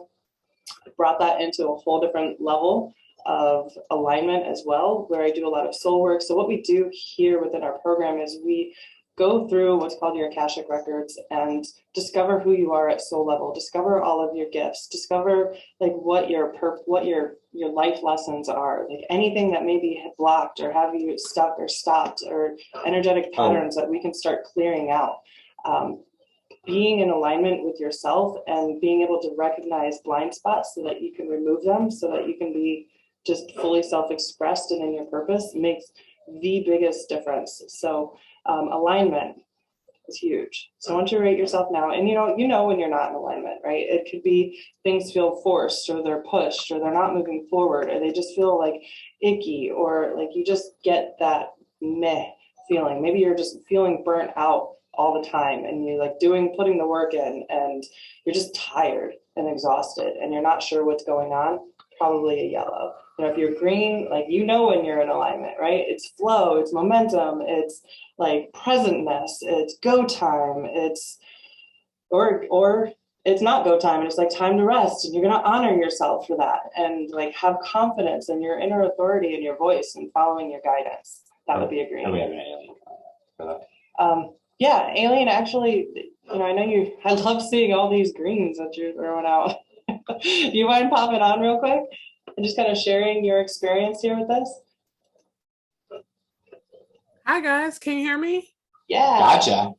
brought that into a whole different level of alignment as well, where I do a lot of soul work. So what we do here within our program is we go through what's called your Akashic records and discover who you are at soul level, discover all of your gifts, discover like what your life lessons are, like anything that maybe had blocked or have you stuck or stopped or energetic patterns that we can start clearing out. Being in alignment with yourself and being able to recognize blind spots so that you can remove them, so that you can be just fully self-expressed and in your purpose makes the biggest difference. So alignment is huge. So I want you to rate yourself now. And you know when you're not in alignment, right? It could be things feel forced or they're pushed or they're not moving forward or they just feel like icky or like you just get that meh feeling. Maybe you're just feeling burnt out all the time and you're like putting the work in and you're just tired and exhausted and you're not sure what's going on. Probably a yellow. If you're green, like when you're in alignment, right? It's flow, it's momentum, it's like presentness, it's go time, it's or it's not go time and it's like time to rest and you're going to honor yourself for that and like have confidence in your inner authority and your voice and following your guidance. That would be a green. We have an alien for that. Yeah, alien actually, I know I love seeing all these greens that you're throwing out. Do you mind popping on real quick and just kind of sharing your experience here with us? Hi guys, can you hear me? Yeah. Gotcha.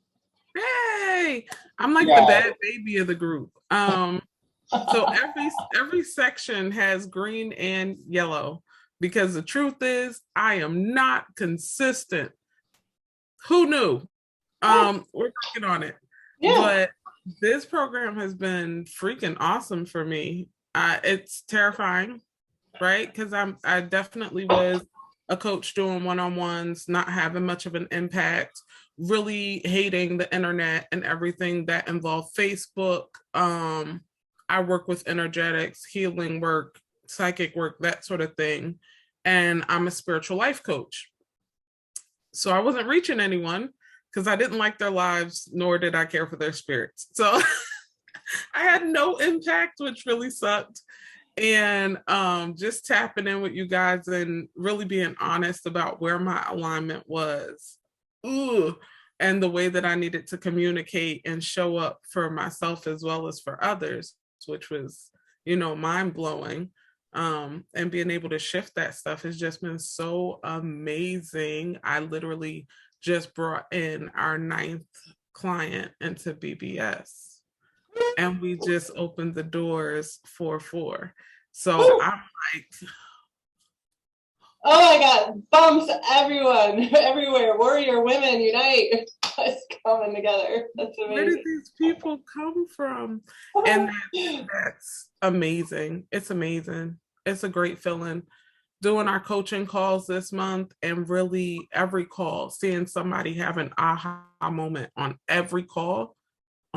Hey, I'm like the bad baby of the group. So every section has green and yellow because the truth is I am not consistent. Who knew? We're working on it. Yeah. But this program has been freaking awesome for me. It's terrifying, right? Because I definitely was a coach doing one-on-ones, not having much of an impact, really hating the internet and everything that involved Facebook. I work with energetics, healing work, psychic work, that sort of thing. And I'm a spiritual life coach. So I wasn't reaching anyone because I didn't like their lives, nor did I care for their spirits. So I had no impact, which really sucked. And just tapping in with you guys and really being honest about where my alignment was. And the way that I needed to communicate and show up for myself as well as for others, which was, mind-blowing. And being able to shift that stuff has just been so amazing. I literally just brought in our 9th client into BBS and we just opened the doors for 4. So I'm like, oh my God, bumps everywhere. Warrior women unite. It's coming together. That's amazing. Where did these people come from? And that's amazing. It's amazing. It's a great feeling. Doing our coaching calls this month and really every call, seeing somebody have an aha moment on every call,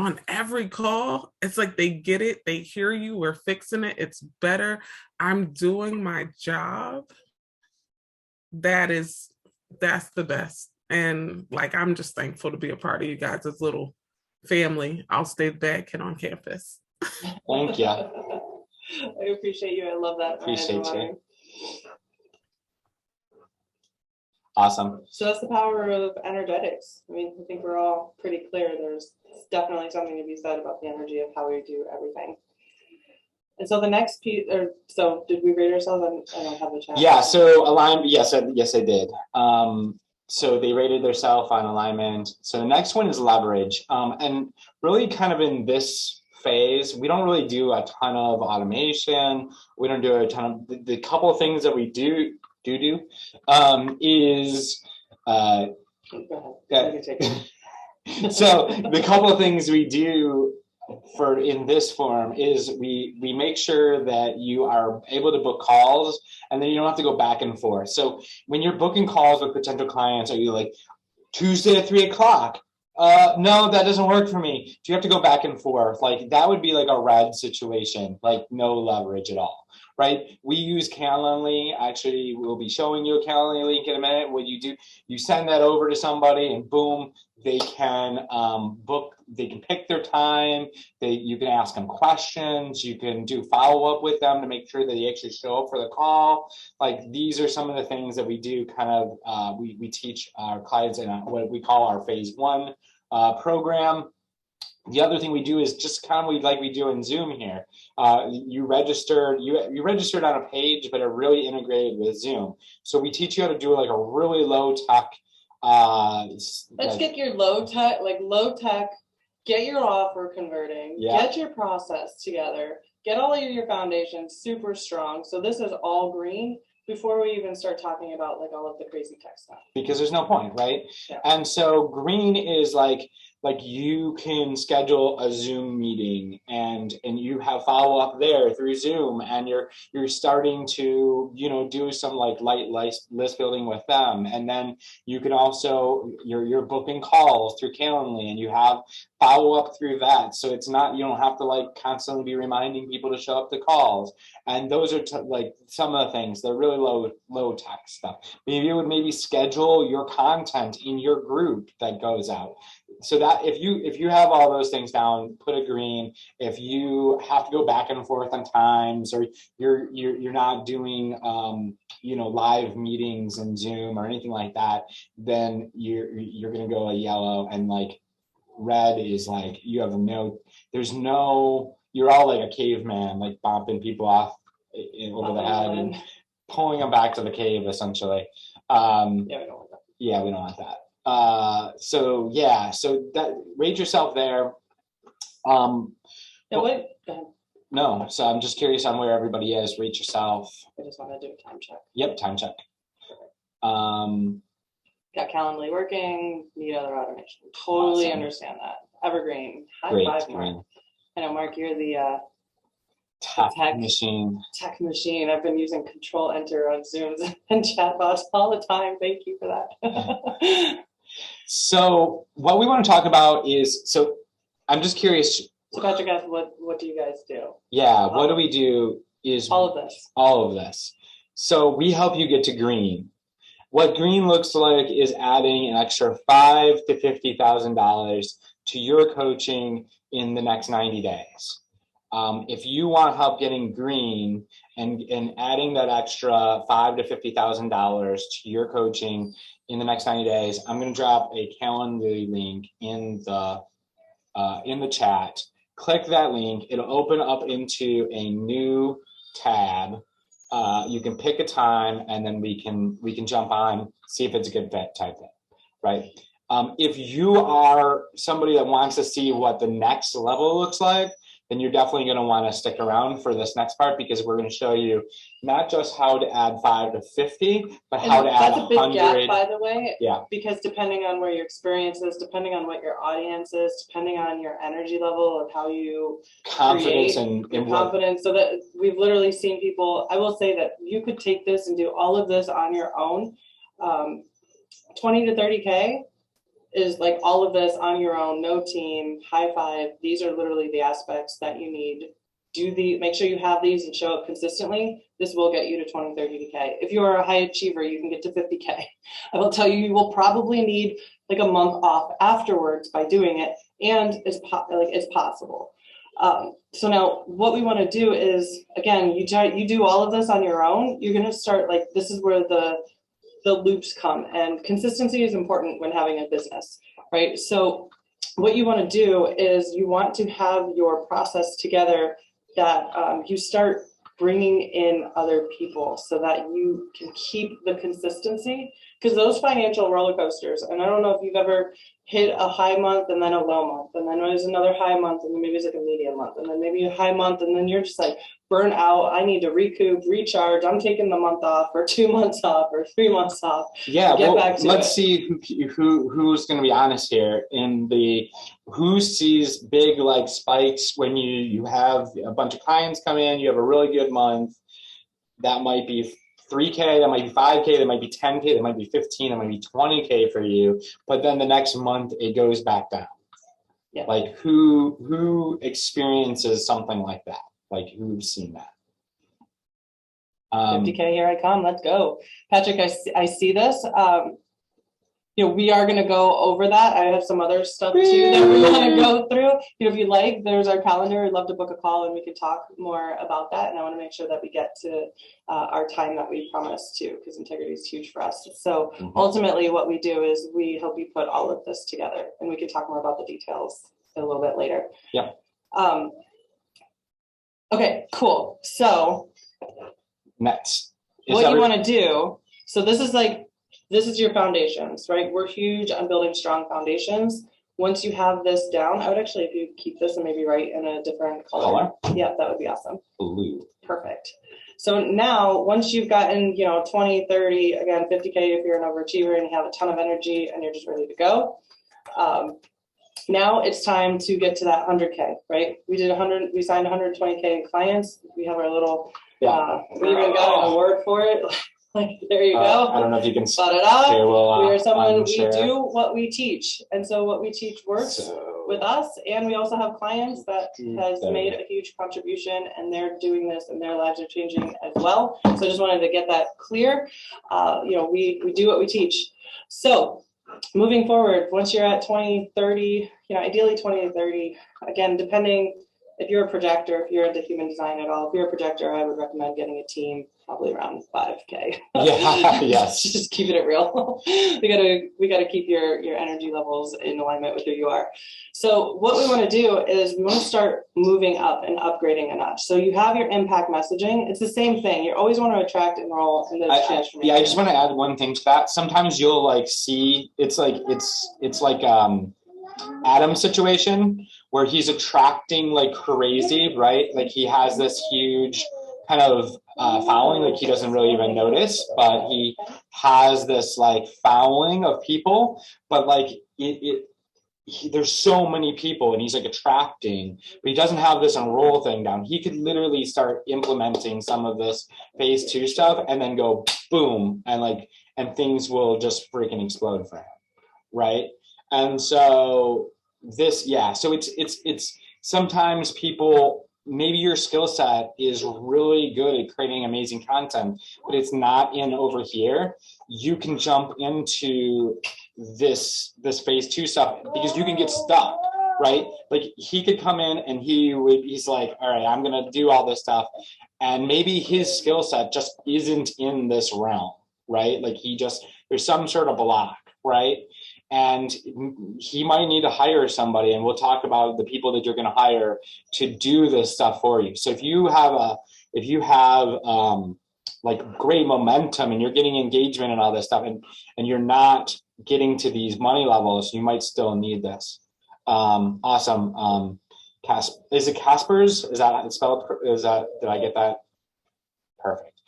on every call, it's like they get it, they hear you, we're fixing it, it's better, I'm doing my job. That's the best. And like, I'm just thankful to be a part of you guys' little family. I'll stay back and on campus. Thank you. I appreciate you. I love that. Appreciate you. Awesome. So that's the power of energetics. I mean, I think we're all pretty clear. There's definitely something to be said about the energy of how we do everything. And so the next piece, or so did we rate ourselves? I don't have the chat. Yeah. So alignment. Yes, I did. So they rated themselves on alignment. So the next one is leverage. And really kind of in this phase, we don't really do a ton of automation. We don't do a ton of the couple of things that we do is so the couple of things we do for in this form is we make sure that you are able to book calls, and then you don't have to go back and forth. So when you're booking calls with potential clients, are you like Tuesday at 3:00? No, that doesn't work for me. Do you have to go back and forth? Like that would be like a red situation, like no leverage at all, right? We use Calendly. Actually, we'll be showing you a Calendly link in a minute. What you do, you send that over to somebody and boom, they can book, they can pick their time. You can ask them questions. You can do follow up with them to make sure that they actually show up for the call. Like these are some of the things that we do kind of, we teach our clients in what we call our phase 1 program. The other thing we do is just kind of like we do in Zoom here. You registered on a page, but are really integrated with Zoom. So we teach you how to do like a really low tech. Let's get your low tech, get your offer converting, get your process together, get all of your foundations super strong. So this is all green before we even start talking about like all of the crazy tech stuff. Because there's no point, right? Yeah. And so green is like you can schedule a Zoom meeting and you have follow up there through Zoom, and you're starting to do some like light list building with them, and then you can also you're booking calls through Calendly and you have follow up through that. So it's not, you don't have to like constantly be reminding people to show up to calls. And those are like some of the things. They're really low tech stuff. Maybe you would maybe schedule your content in your group that goes out. So that if you have all those things down, put a green. If you have to go back and forth on times, or you're not doing live meetings in Zoom or anything like that, then you're gonna go a yellow. And like red is like you're all like a caveman, like bumping people off over the head and pulling them back to the cave essentially. We don't want that. Yeah, we don't want that. So that rate yourself there. Go ahead. No, so I'm just curious on where everybody is. Rate yourself. I just want to do a time check. Yep, time check. Got Calendly working, need other automation. Totally Awesome. Understand that. Evergreen. High Great. five, Mark. I know, Mark, you're the Tech tech machine. tech machine. I've been using Control Enter on Zooms and chatbots all the time. Thank you for that. So what we want to talk about is, so I'm just curious. So Patrick asked, what do you guys do? Yeah, what do we do is All of this. all of this. So we help you get to green. What green looks like is adding an extra $5,000 to $50,000 to your coaching in the next 90 days. If you want help getting green and adding that extra $5,000 to $50,000 to your coaching in the next 90 days, I'm going to drop a Calendly link in the chat. Click that link. It'll open up into a new tab. You can pick a time, and then we can jump on, see if it's a good fit type thing, right? If you are somebody that wants to see what the next level looks like, then you're definitely going to want to stick around for this next part, because we're going to show you not just how to add 5 to 50, but how to add 100. That's a big gap, by the way. Yeah. Because depending on where your experience is, depending on what your audience is, depending on your energy level of how you Confidence create in your confidence, so that we've literally seen people. I will say that you could take this and do all of this on your own, 20 to 30K. is like all of this on your own, no team, high five. These are literally the aspects that you need. Make sure you have these and show up consistently. This will get you to 20, 30K. If you are a high achiever, you can get to 50K. I will tell you, you will probably need like a month off afterwards by doing it, and it's possible. So now what we want to do is, again, you do all of this on your own. You're going to start, like, this is where the loops come, and consistency is important when having a business, right? So what you want to do is you want to have your process together that you start bringing in other people so that you can keep the consistency, because those financial roller coasters, and I don't know if you've ever hit a high month and then a low month, and then there's another high month, and then maybe it's like a medium month, and then maybe a high month, and then you're just like burn out. I need to recoup, recharge. I'm taking the month off, or 2 months off, or 3 months off. Yeah, Get back to let's it. see who's going to be honest here. Who sees big like spikes when you have a bunch of clients come in, you have a really good month. That might be 3K, that might be 5K, that might be 10K, that might be 15, that might be 20K for you. But then the next month it goes back down. Yeah. Like who experiences something like that? Like who's seen that? 50K, here I come. Let's go. Patrick, I see this. We are going to go over that. I have some other stuff too that we want to go through. If you like, there's our calendar. I'd love to book a call and we can talk more about that. And I want to make sure that we get to our time that we promised to, because integrity is huge for us. So ultimately what we do is we help you put all of this together, and we can talk more about the details a little bit later. Yeah. Okay, cool. So next, what you want to do, so this is your foundations, right? We're huge on building strong foundations. Once you have this down, I would actually, if you keep this and maybe write in a different color. Yeah, that would be awesome. Blue. Perfect. So now, once you've gotten, 20, 30, again, 50K if you're an overachiever and you have a ton of energy and you're just ready to go. Now it's time to get to that 100K, right? We signed 120K clients. We have our little, we even got an award for it. Like, there you go. I don't know if you can spot it out. Okay, well, we are someone, we do what we teach. And so what we teach works with us. And we also have clients that has made a huge contribution, and they're doing this and their lives are changing as well. So I just wanted to get that clear. We do what we teach. So moving forward, once you're at 20, 30, ideally 20 to 30, again, depending if you're a projector, if you're into human design at all, if you're a projector, I would recommend getting a team probably around 5K. Yeah, yes. Just keeping it real. we gotta keep your energy levels in alignment with who you are. So what we want to do is we want to start moving up and upgrading a notch. So you have your impact messaging. It's the same thing. You always want to attract, enroll, and then transformation. Yeah, I just want to add one thing to that. Sometimes you'll like see it's like Adam's situation where he's attracting like crazy, right? Like he has this huge kind of following, like he doesn't really even notice, but he has this like following of people, but like there's so many people and he's like attracting, but he doesn't have this enroll thing down. He could literally start implementing some of this phase 2 stuff and then go boom, and things will just freaking explode for him, right? And so so it's sometimes people, maybe your skill set is really good at creating amazing content, but it's not in over here. You can jump into this phase 2 stuff because you can get stuck, right? Like he could come in and he's like, all right, I'm going to do all this stuff. And maybe his skill set just isn't in this realm, right? Like there's some sort of block, right? And he might need to hire somebody, and we'll talk about the people that you're going to hire to do this stuff for you. So if you have like great momentum and you're getting engagement and all this stuff, and you're not getting to these money levels, you might still need this. Awesome. Is it Casper's? Is that it's spelled? Did I get that? Perfect.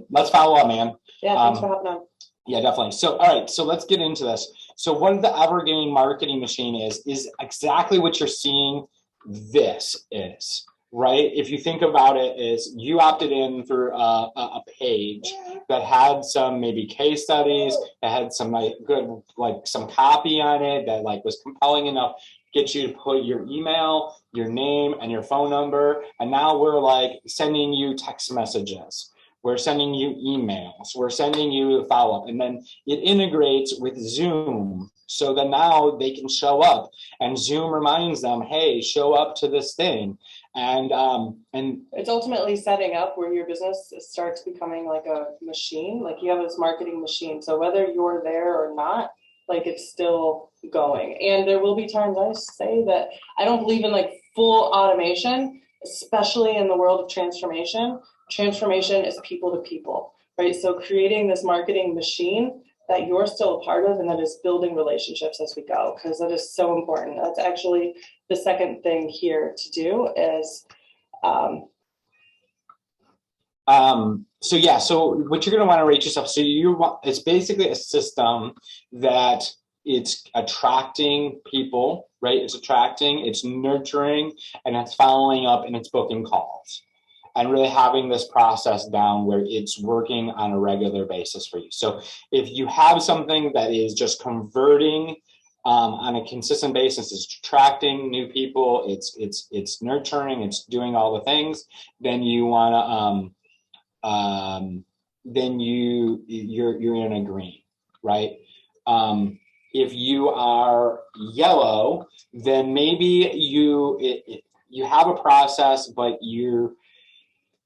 Let's follow up, man. Yeah, thanks for having on. Yeah, definitely. So, all right, so let's get into this. So what the Evergreen Marketing Machine is exactly what you're seeing this is, right? If you think about it, is you opted in through a page that had some maybe case studies, that had some like good, like some copy on it that like was compelling enough to get you to put your email, your name, and your phone number. And now we're like sending you text messages. We're sending you emails. We're sending you a follow-up. And then it integrates with Zoom. So that now they can show up and Zoom reminds them, hey, show up to this thing. And it's ultimately setting up where your business starts becoming like a machine. Like you have this marketing machine. So whether you're there or not, like it's still going. And there will be times I say that I don't believe in like full automation, especially in the world of transformation. Transformation is people to people, right? So creating this marketing machine that you're still a part of and that is building relationships as we go, because that is so important. That's actually the second thing here to do is so what you're going to want to rate yourself. So it's basically a system that it's attracting people, right? It's attracting, it's nurturing, and it's following up, and it's booking calls. And really having this process down where it's working on a regular basis for you. So if you have something that is just converting on a consistent basis, it's attracting new people, it's nurturing, it's doing all the things, then you want to then you're in a green, right? If you are yellow, then maybe you have a process, but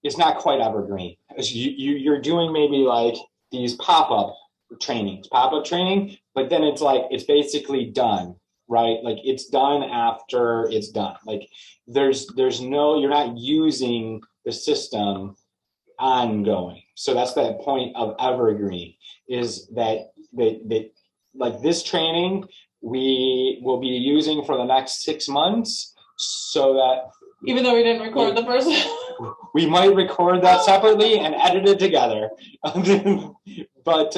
it's not quite evergreen. You're doing maybe like these pop-up training, but then it's basically done, right? Like it's done after it's done. Like there's no, you're not using the system ongoing. So that's the point of evergreen, is that like this training we will be using for the next 6 months, so that even though we didn't record the person. We might record that separately and edit it together. But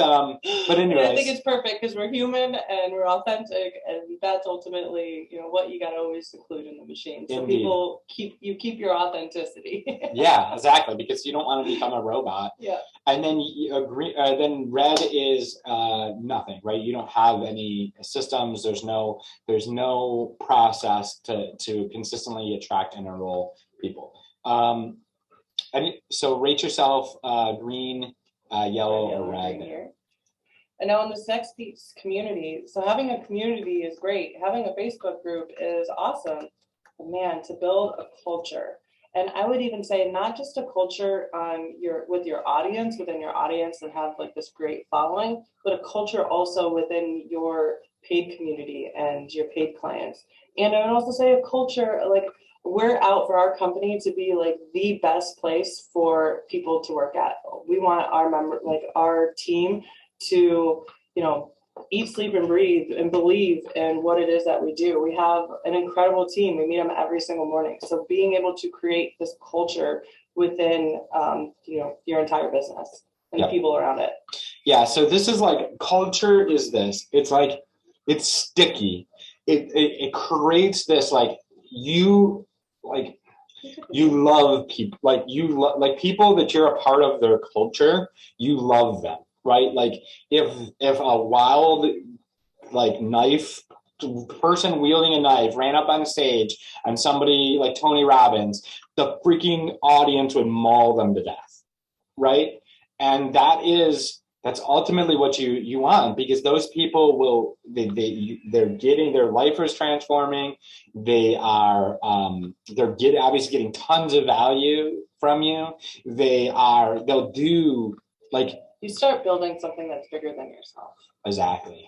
anyway, I think it's perfect because we're human and we're authentic, and that's ultimately, what you got to always include in the machine. So Indeed. People keep your authenticity. Yeah, exactly, because you don't want to become a robot. Yeah. And then you agree. Then red is nothing, right? You don't have any systems. There's no process to consistently attract and enroll people. So rate yourself green, yellow, or red. Here. And now in this next piece, community. So having a community is great. Having a Facebook group is awesome. But man, to build a culture. And I would even say not just a culture within your audience and have like this great following, but a culture also within your paid community and your paid clients. And I would also say a culture, like we're out for our company to be like the best place for people to work at. We want our team to, eat, sleep, and breathe and believe in what it is that we do. We have an incredible team. We meet them every single morning. So being able to create this culture within, your entire business and the people around it. Yeah. So this is like, culture is this. It's like, it's sticky. It creates this, you love people, like people that you're a part of their culture, you love them, right? Like if a wild knife person wielding a knife ran up on stage and somebody like Tony Robbins, the freaking audience would maul them to death, right? And that's ultimately what you want, because those people they're getting, their life is transforming. They are obviously getting tons of value from you. They'll do you start building something that's bigger than yourself. Exactly.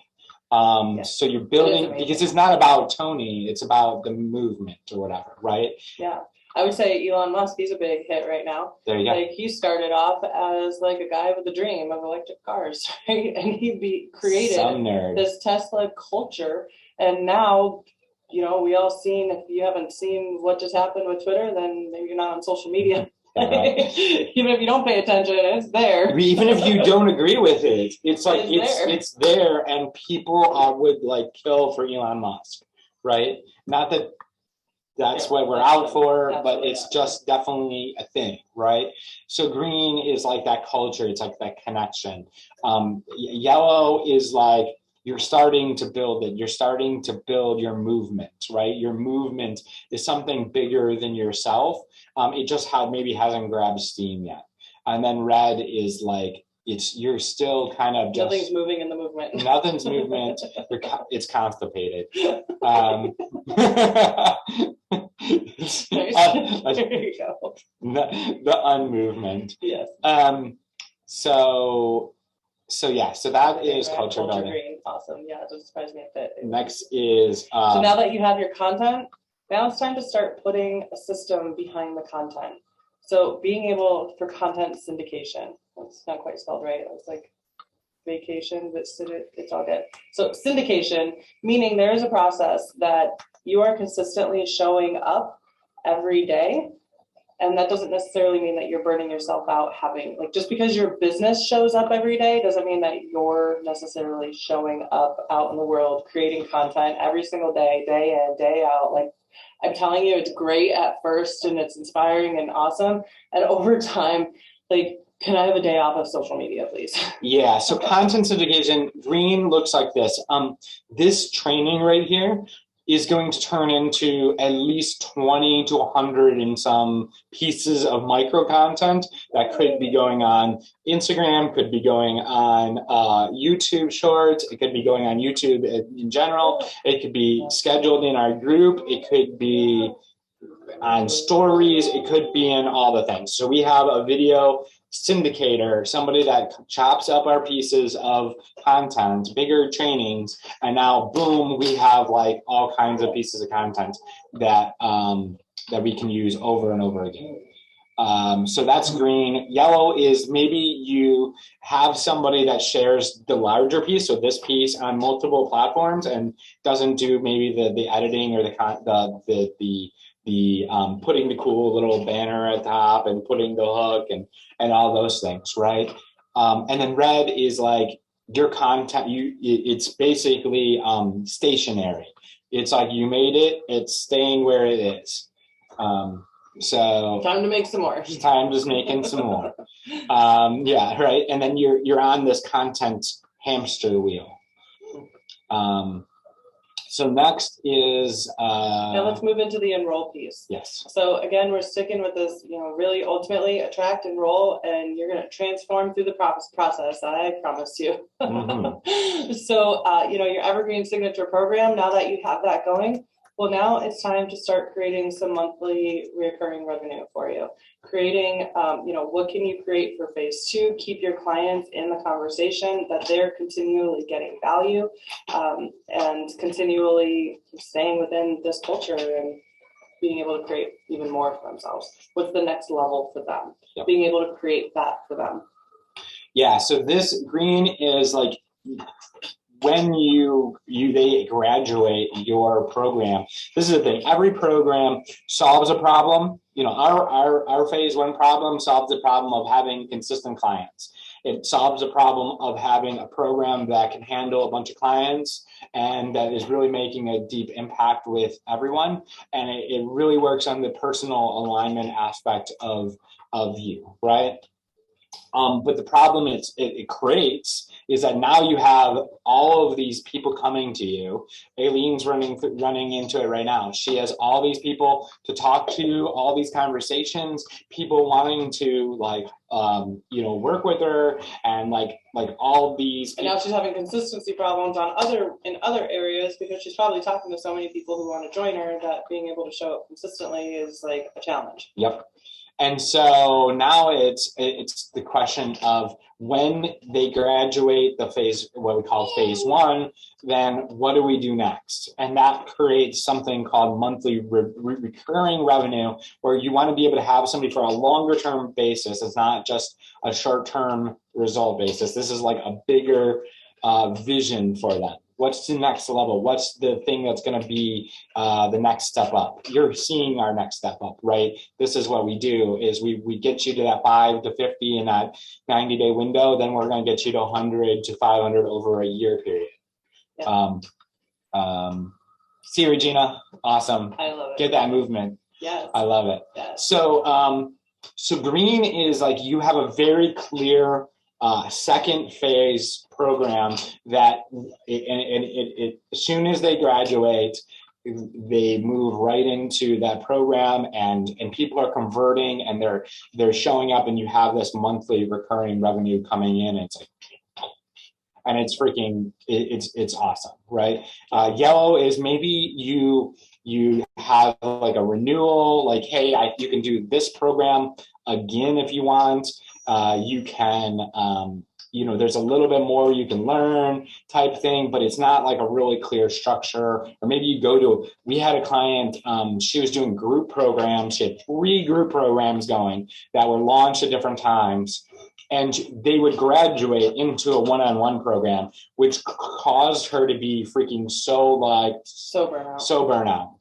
So you're building, because it's not about Tony, it's about the movement or whatever, right? Yeah. I would say Elon Musk, he's a big hit right now. There you go. Like he started off as like a guy with a dream of electric cars, right? And he created this Tesla culture. And now, we all seen, if you haven't seen what just happened with Twitter, then maybe you're not on social media. Even if you don't pay attention, it's there. Even if you don't agree with it, it's there, and people would kill for Elon Musk, right? Not that That's Yeah, what we're that's out what- for, that's but what it's we're just definitely a thing, right? So green is like that culture, it's like that connection. Yellow is like you're starting to build it, you're starting to build your movement, right? Your movement is something bigger than yourself. It just maybe hasn't grabbed steam yet. And then red is like you're still kind of just Nothing's moving in the movement. nothing's movement. It's constipated. There you go. The unmovement. Yes. So yeah, so that Okay, is red, culture building. green. Awesome. Yeah, it doesn't surprise me a bit. Next is So now that you have your content, now it's time to start putting a system behind the content. So being able for content syndication. That's not quite spelled right. It was like vacation, but it's all good. So syndication, meaning there is a process that you are consistently showing up every day. And that doesn't necessarily mean that you're burning yourself out having, like, just because your business shows up every day doesn't mean that you're necessarily showing up out in the world, creating content every single day, day in, day out. Like, I'm telling you, it's great at first and it's inspiring and awesome. And over time, like, can I have a day off of social media, please? Yeah, so content syndication, green looks like this. This training right here is going to turn into at least 20 to 100 and some pieces of micro content that could be going on Instagram, could be going on YouTube Shorts, it could be going on YouTube in general, it could be scheduled in our group, it could be on stories, it could be in all the things. So we have a video syndicator, somebody that chops up our pieces of content, bigger trainings, and now boom, we have like all kinds of pieces of content that that we can use over and over again. So that's green. Yellow is maybe you have somebody that shares the larger piece, so this piece on multiple platforms, and doesn't do maybe the editing or the putting the cool little banner at top and putting the hook and all those things, right? And then red is like your content. It's basically stationary. It's like you made it. It's staying where it is. So Time to make some more. time just making some more. Yeah, right. And then you're on this content hamster wheel. So next is Now let's move into the enroll piece. yes. So again, we're sticking with this, really ultimately attract, enroll, and you're going to transform through the process. I promise you. Mhm. So, your evergreen signature program, now that you have that going, well, now it's time to start creating some monthly recurring revenue for you. Creating, what can you create for phase 2? Keep your clients in the conversation, that they're continually getting value, and continually staying within this culture and being able to create even more for themselves. What's the next level for them? Yep. Being able to create that for them. Yeah. So this green is like when they graduate your program. This is the thing. Every program solves a problem. Our phase 1 problem solves the problem of having consistent clients. It solves the problem of having a program that can handle a bunch of clients and that is really making a deep impact with everyone. And it really works on the personal alignment aspect of you, right? But the problem it creates is that now you have all of these people coming to you. Aileen's running into it right now. She has all these people to talk to, all these conversations, people wanting to work with her, and like all these. And now she's having consistency problems in other areas because she's probably talking to so many people who want to join her that being able to show up consistently is like a challenge. Yep. And so now it's the question of when they graduate the phase, what we call phase 1, then what do we do next? And that creates something called monthly recurring revenue, where you want to be able to have somebody for a longer term basis. It's not just a short term result basis. This is like a bigger vision for them. What's the next level? What's the thing that's going to be the next step up? You're seeing our next step up, right? This is what we do is we get you to that 5 to 50 in that 90-day window. Then we're going to get you to 100 to 500 over a year period. Yeah. See, Regina, awesome. I love it. Get that movement. Yes. I love it. Yes. So green is like you have a very clear second phase program that it as soon as they graduate, they move right into that program, and people are converting, and they're showing up, and you have this monthly recurring revenue coming in. It's like, and it's freaking, it's awesome, right? Yellow is maybe you have like a renewal, like, hey, you can do this program again if you want. You can, there's a little bit more you can learn type thing, but it's not like a really clear structure. Or maybe you we had a client, she was doing group programs. She had 3 group programs going that were launched at different times. And they would graduate into a one-on-one program, which caused her to be freaking so burnout.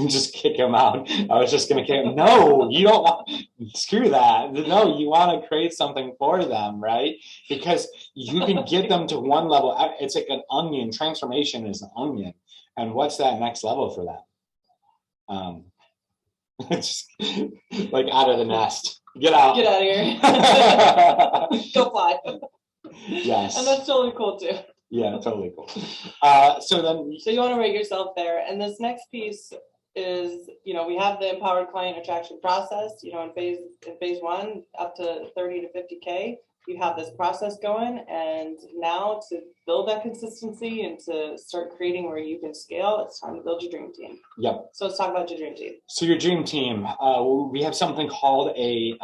Just kick him out. I was just going to kick him. No, you don't want, screw that. No, you want to create something for them, right? Because you can get them to one level. It's like an onion. Transformation is an onion. And what's that next level for them? It's like out of the nest. Get out. Get out of here. Go fly. Yes. And that's totally cool too. Yeah, totally cool. So you want to rate yourself there. And this next piece is, we have the empowered client attraction process, in phase 1, up to 30 to 50K. You have this process going, and now to build that consistency and to start creating where you can scale, it's time to build your dream team. Yep. So let's talk about your dream team. So your dream team, we have something called a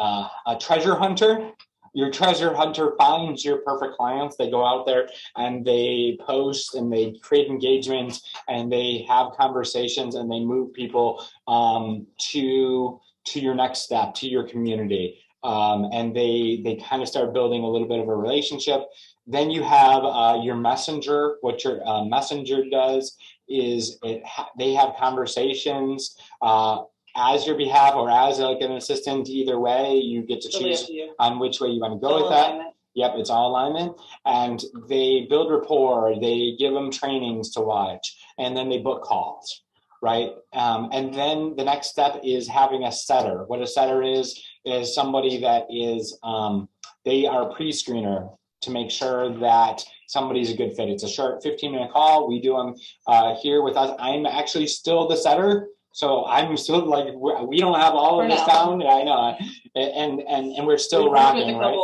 treasure hunter. Your treasure hunter finds your perfect clients. They go out there and they post and they create engagement and they have conversations and they move people to your next step, to your community. And they kind of start building a little bit of a relationship. Then you have your messenger. What your messenger does is they have conversations as your behalf or as like an assistant. Either way, you get to choose on which way you want to go with that. Yep, it's all alignment. And they build rapport. They give them trainings to watch, and then they book calls, right? And then the next step is having a setter. What a setter is somebody that is, they are a pre-screener to make sure that somebody's a good fit. It's a short 15-minute call. We do them here with us. I'm actually still the setter. So I'm still like, we don't have all of this down. Yeah, I know. And we're still rocking, right?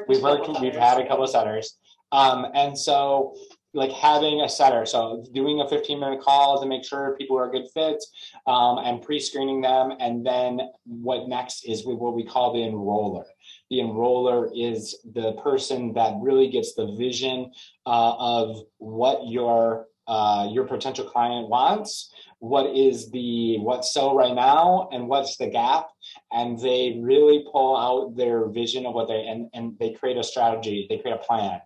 We've had a couple of setters. And so like having a setter, so doing a 15-minute call to make sure people are good fits, and pre-screening them. And then what next is what we call the enroller. The enroller is the person that really gets the vision of what your potential client wants, what's so right now, and what's the gap. And they really pull out their vision of what and they create a strategy, they create a plan.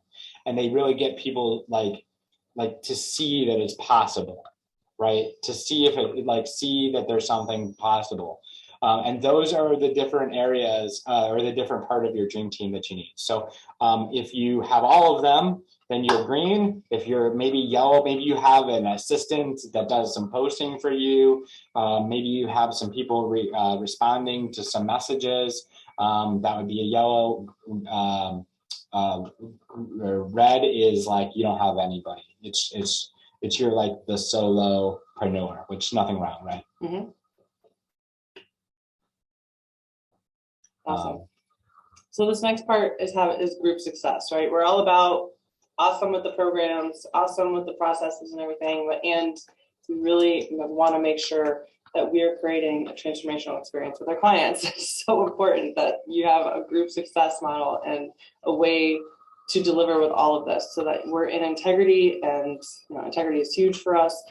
And they really get people like to see that it's possible, right? To see see that there's something possible. And those are the different areas or the different part of your dream team that you need. So if you have all of them, then you're green. If you're maybe yellow, maybe you have an assistant that does some posting for you. Maybe you have some people responding to some messages. That would be a yellow. Red is like you don't have anybody. It's you're like the solopreneur, which nothing wrong, right? Mm-hmm. Awesome. So this next part is group success, right? We're all about awesome with the programs, awesome with the processes and everything, and we really want to make sure that we're creating a transformational experience with our clients. It's so important that you have a group success model and a way to deliver with all of this so that we're in integrity, and integrity is huge for us.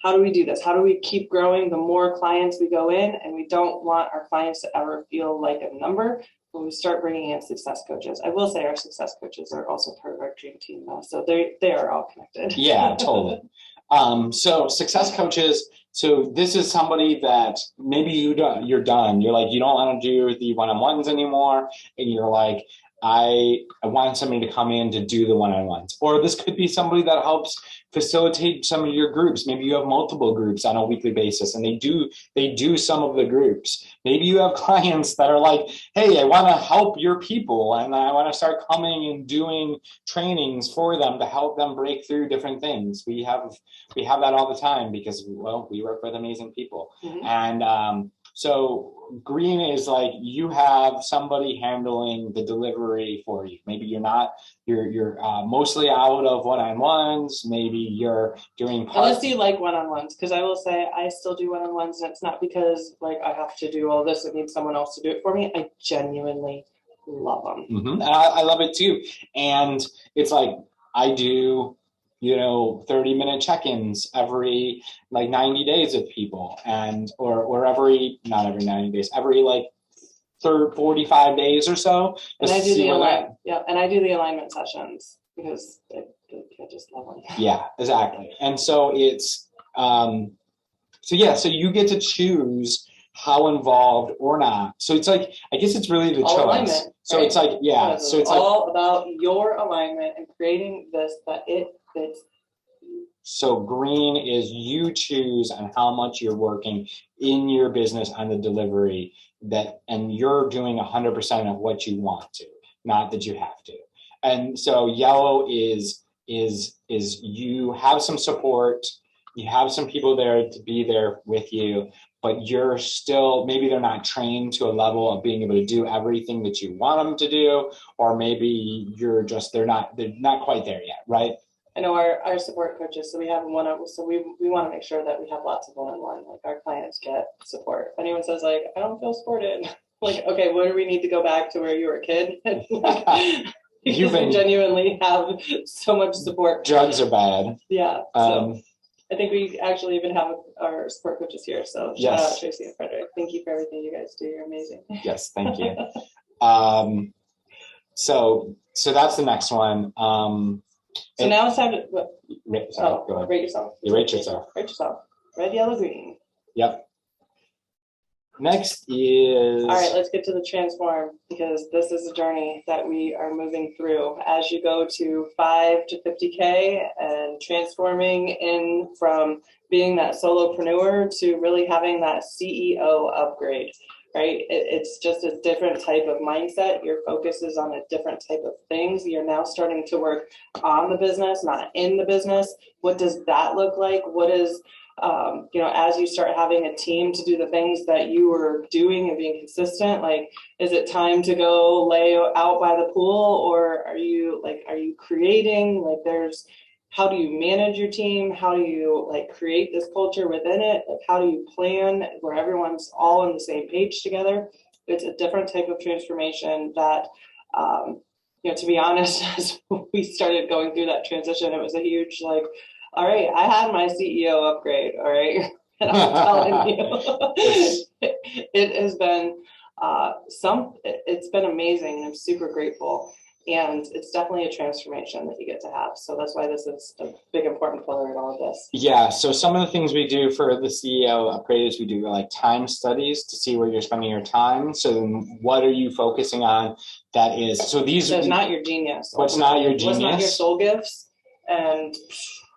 How do we do this? How do we keep growing? The more clients we go in, and we don't want our clients to ever feel like a number, when we start bringing in success coaches. I will say our success coaches are also part of our dream team now, so they are all connected. Yeah, totally. So success coaches, so this is somebody that maybe you're done. You're like, you don't want to do the one-on-ones anymore. And you're like, I want somebody to come in to do the one-on-ones. Or this could be somebody that helps facilitate some of your groups. Maybe you have multiple groups on a weekly basis and they do some of the groups. Maybe you have clients that are like, hey, I want to help your people and I want to start coming and doing trainings for them to help them break through different things. We have that all the time because, well, we work with amazing people. Mhm. And so green is like you have somebody handling the delivery for you. Maybe you're mostly out of one-on-ones. Maybe you're doing Unless you like one-on-ones, because I will say I still do one-on-ones, and it's not because like I have to do all this and need someone else to do it for me. I genuinely love them. Mm-hmm. I love it too. And it's like I do 30-minute check-ins every like 90 days with people, and or every not every 90 days, every like 45 days or so. And I do the alignment sessions because I just love them. Yeah, exactly. And so it's so you get to choose how involved or not. So it's like, I guess it's really the all choice. Alignment, so right? It's like, yeah. So it's all about your alignment and creating this that it fits. So green is you choose on how much you're working in your business on the delivery and you're doing 100% of what you want to, not that you have to. And so yellow is you have some support, you have some people there to be there with you, but you're still, maybe they're not trained to a level of being able to do everything that you want them to do, or maybe they're not quite there yet, right? I know our support coaches, so we have so we want to make sure that we have lots of one-on-one, like our clients get support. If anyone says like, I don't feel supported, like, okay, where do we need to go back to where you were a kid? Because we genuinely have so much support. Drugs are bad. Yeah. So I think we actually even have our support coaches here. So shout out Tracy and Frederick. Thank you for everything you guys do. You're amazing. Yes, thank you. So that's the next one. So now it's time to go ahead. Rate yourself. You rate yourself. Rate yourself. Red, yellow, green. Yep. Next is... All right, let's get to the transform, because this is a journey that we are moving through as you go to 5 to 50K and transforming in from being that solopreneur to really having that CEO upgrade, right? It's just a different type of mindset. Your focus is on a different type of things. You're now starting to work on the business, not in the business. What does that look like? What is... as you start having a team to do the things that you were doing and being consistent, like, is it time to go lay out by the pool, or are you creating, like, how do you manage your team? How do you like create this culture within it? Like, how do you plan where everyone's all on the same page together? It's a different type of transformation that, to be honest, as we started going through that transition, it was a huge, like, all right, I had my CEO upgrade, all right? And I'm telling you, it has been it's been amazing. I'm super grateful. And it's definitely a transformation that you get to have. So that's why this is a big, important pillar in all of this. Yeah, so some of the things we do for the CEO upgrade is we do like time studies to see where you're spending your time. So then what are you focusing on that is, so these are not your genius. What's not your genius? What's not your soul gifts? And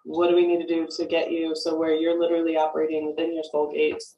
what do we need to do to get you so where you're literally operating within your soul gifts,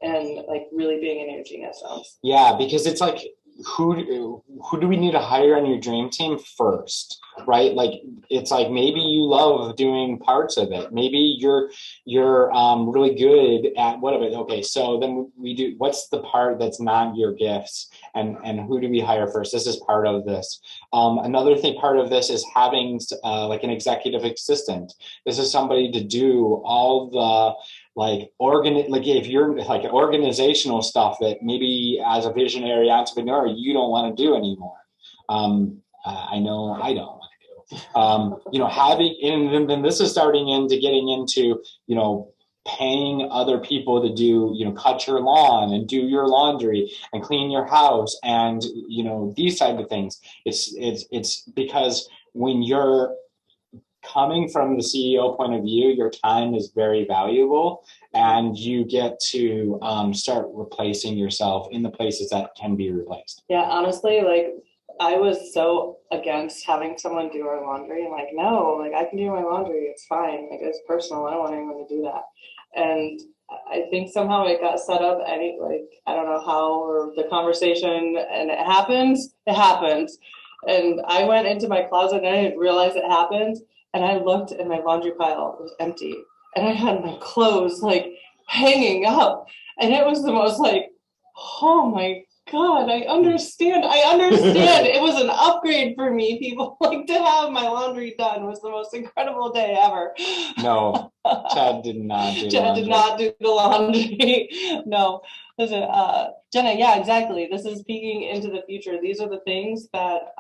and like really being in your genius zones? Yeah, because it's like, who do we need to hire on your dream team first, right? Like, it's like, maybe you love doing parts of it. Maybe you're really good at what of it. Okay, so then we do, what's the part that's not your gifts, and who do we hire first? This is part of this. Another thing, part of this is having like an executive assistant. This is somebody to do all the if you're like organizational stuff that maybe as a visionary entrepreneur you don't want to do anymore. I know I don't want to do. Having, and then this is starting into getting into paying other people to do, cut your lawn and do your laundry and clean your house and these type of things. It's because when you're coming from the CEO point of view, your time is very valuable, and you get to start replacing yourself in the places that can be replaced. Yeah, honestly, like I was so against having someone do our laundry, and like, no, like I can do my laundry, it's fine, like it's personal, I don't want anyone to do that. And I think somehow it got set up, like I don't know how, or the conversation, and it happens, and I went into my closet and I didn't realize it happened, and I looked and my laundry pile was empty, and I had my clothes like hanging up, and it was the most like, oh my God, I understand. It was an upgrade for me, people. Like, to have my laundry done was the most incredible day ever. No, Chad did not do Jenna laundry. did not do the laundry. No. Listen, Jenna, yeah, exactly. This is peeking into the future. These are the things that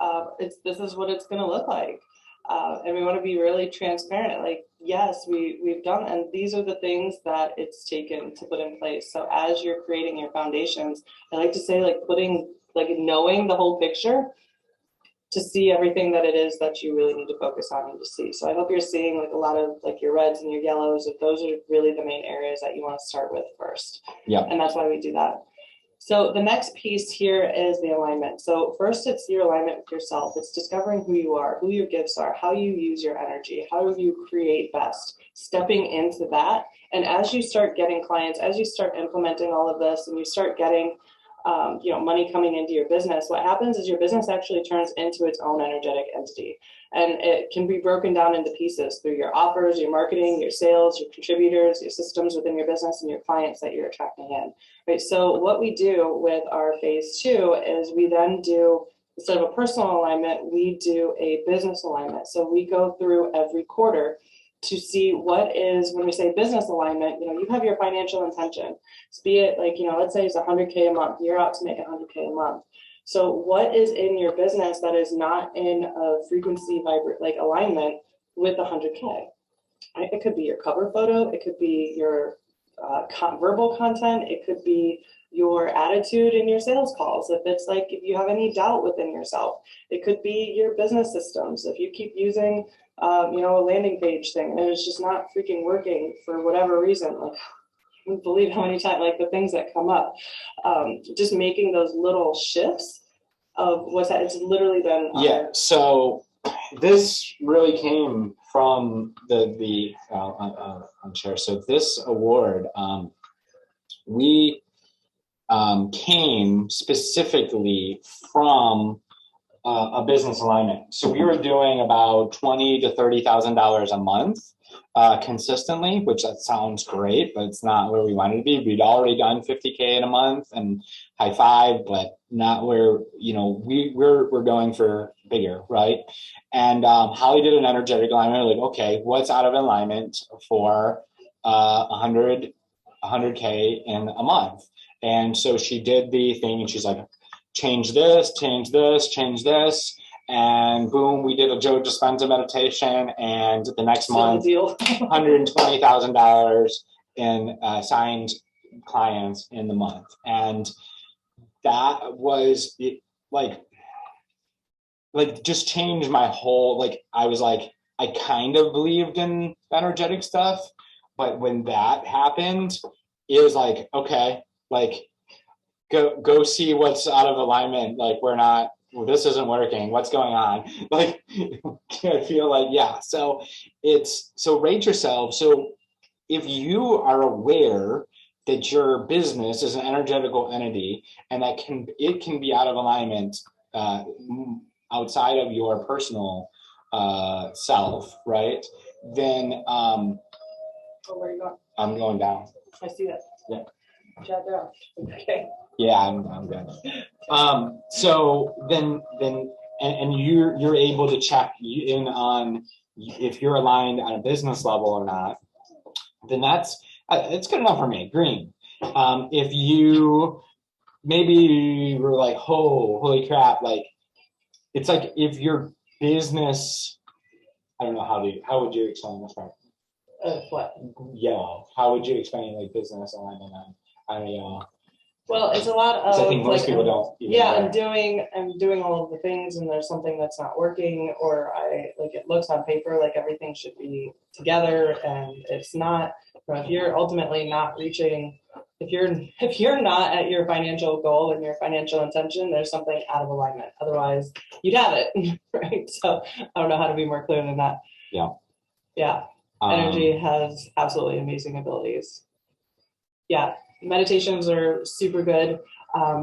this is what it's going to look like. And we want to be really transparent. Like, yes, we've done, and these are the things that it's taken to put in place. So as you're creating your foundations, I like to say, like, knowing the whole picture to see everything that it is that you really need to focus on and to see. So I hope you're seeing like a lot of like your reds and your yellows, if those are really the main areas that you want to start with first. Yeah. And that's why we do that. So the next piece here is the alignment. So first, it's your alignment with yourself. It's discovering who you are, who your gifts are, how you use your energy, how you create best, stepping into that. And as you start getting clients, as you start implementing all of this, and you start getting money coming into your business, what happens is your business actually turns into its own energetic entity. And it can be broken down into pieces through your offers, your marketing, your sales, your contributors, your systems within your business, and your clients that you're attracting in. Right. So what we do with our phase 2 is we then do, instead of a personal alignment, we do a business alignment. So we go through every quarter to see what is, when we say business alignment, you have your financial intention. So be it like, let's say it's 100K a month, you're out to make 100K a month. So what is in your business that is not in a frequency alignment with 100K? It could be your cover photo, it could be your verbal content, it could be your attitude in your sales calls. If you have any doubt within yourself, it could be your business systems. If you keep using a landing page thing and it's just not freaking working for whatever reason, like, I can't believe how many times, like, the things that come up, just making those little shifts of what's that. It's literally been So this really came from the chair. So this award, we came specifically from a business alignment. So we were doing about $20,000 to $30,000 a month consistently, which that sounds great, but it's not where we wanted to be. We'd already done 50K in a month, and high five, but not where we're going for bigger, right? And Holly did an energetic alignment. Like, okay, what's out of alignment for 100K in a month? And so she did the thing, and she's like, change this, change this, change this. And boom, we did a Joe Dispenza meditation. And the next month, $120,000 in signed clients in the month. And that was it, like just changed my whole, I was like, I kind of believed in energetic stuff. But when that happened, it was like, okay, go see what's out of alignment. This isn't working. What's going on? I feel like, yeah. So rate yourself. So if you are aware that your business is an energetical entity and that it can be out of alignment outside of your personal self, right? Then where are you going? I'm going down. I see that. Yeah. Chat down. Okay. Yeah, I'm good. So then you're able to check in on if you're aligned on a business level or not. Then it's good enough for me. Green. If you maybe were like, oh, holy crap! It's like if your business, I don't know how would you explain this part? What? Yellow. How would you explain business alignment on a yellow? Well, it's a lot 'Cause of I think most like, people don't. even yeah, know. I'm doing all of the things and there's something that's not working, or I like it looks on paper like everything should be together and it's not. If you're ultimately not reaching, if you're not at your financial goal and your financial intention, there's something out of alignment. Otherwise, you'd have it, right? So I don't know how to be more clear than that. Yeah. Yeah. Energy has absolutely amazing abilities. Yeah, meditations are super good.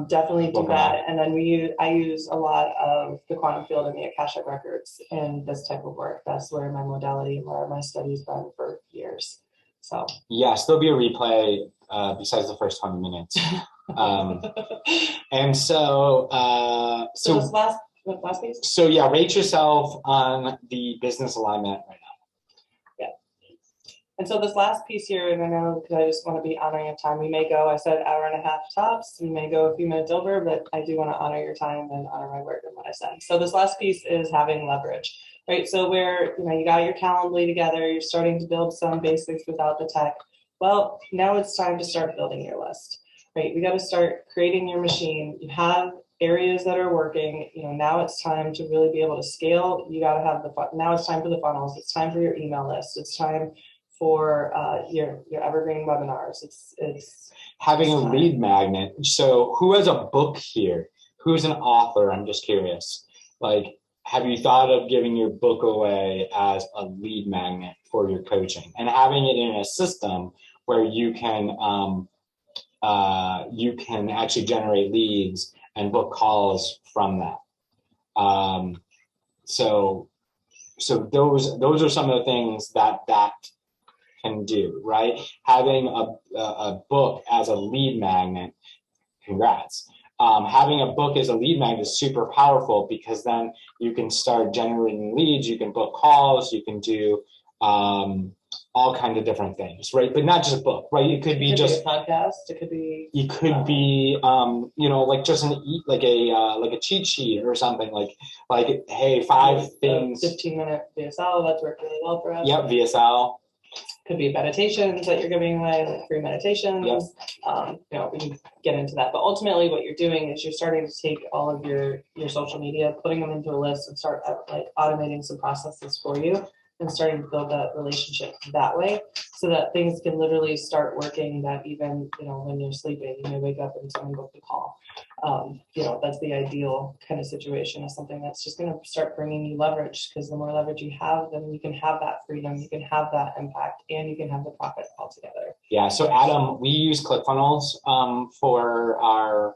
Definitely do Okay. that. And then I use a lot of the quantum field and the Akashic records in this type of work. That's where my modality and where my study's been for years. So Yes, there'll be a replay besides the first 20 minutes. And so so this last piece. So yeah, rate yourself on the business alignment right now. And so this last piece here, and I know because I just want to be honoring of time, we may go, I said hour and a half tops, we may go a few minutes over, but I do want to honor your time and honor my word and what I said. So this last piece is having leverage, right? So where, you got your Calendly together, you're starting to build some basics without the tech. Well, now it's time to start building your list, right? We got to start creating your machine. You have areas that are working, now it's time to really be able to scale. You got to have now it's time for the funnels. It's time for your email list. It's time for your evergreen webinars. It's having a lead magnet. So who has a book here? Who's an author? I'm just curious. Like, have you thought of giving your book away as a lead magnet for your coaching and having it in a system where you can actually generate leads and book calls from that? So those are some of the things that can do, right? Having a book as a lead magnet, congrats. Having a book as a lead magnet is super powerful because then you can start generating leads, you can book calls, you can do all kinds of different things, right? But not just a book, right? It could be just a podcast. It could be. It could be, like just like a cheat sheet or something like hey, 5 things. 15-minute VSL that's worked really well for us. Yep, VSL. Could be meditations that you're giving away, like free meditations. Yep. We can get into that. But ultimately what you're doing is you're starting to take all of your social media, putting them into a list and start like automating some processes for you and starting to build that relationship that way so that things can literally start working that even, when you're sleeping, you may wake up and someone booked a call. That's the ideal kind of situation of something that's just going to start bringing you leverage, because the more leverage you have, then you can have that freedom, you can have that impact, and you can have the profit all together. Yeah. So Adam, we use ClickFunnels for our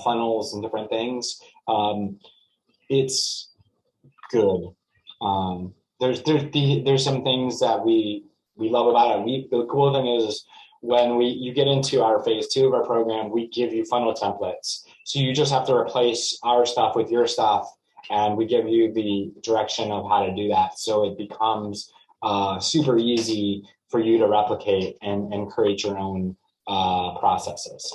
funnels and different things. It's good. There's some things that we love about it. The cool thing is when you get into our phase 2 of our program, we give you funnel templates. So you just have to replace our stuff with your stuff, and we give you the direction of how to do that. So it becomes super easy for you to replicate and create your own processes.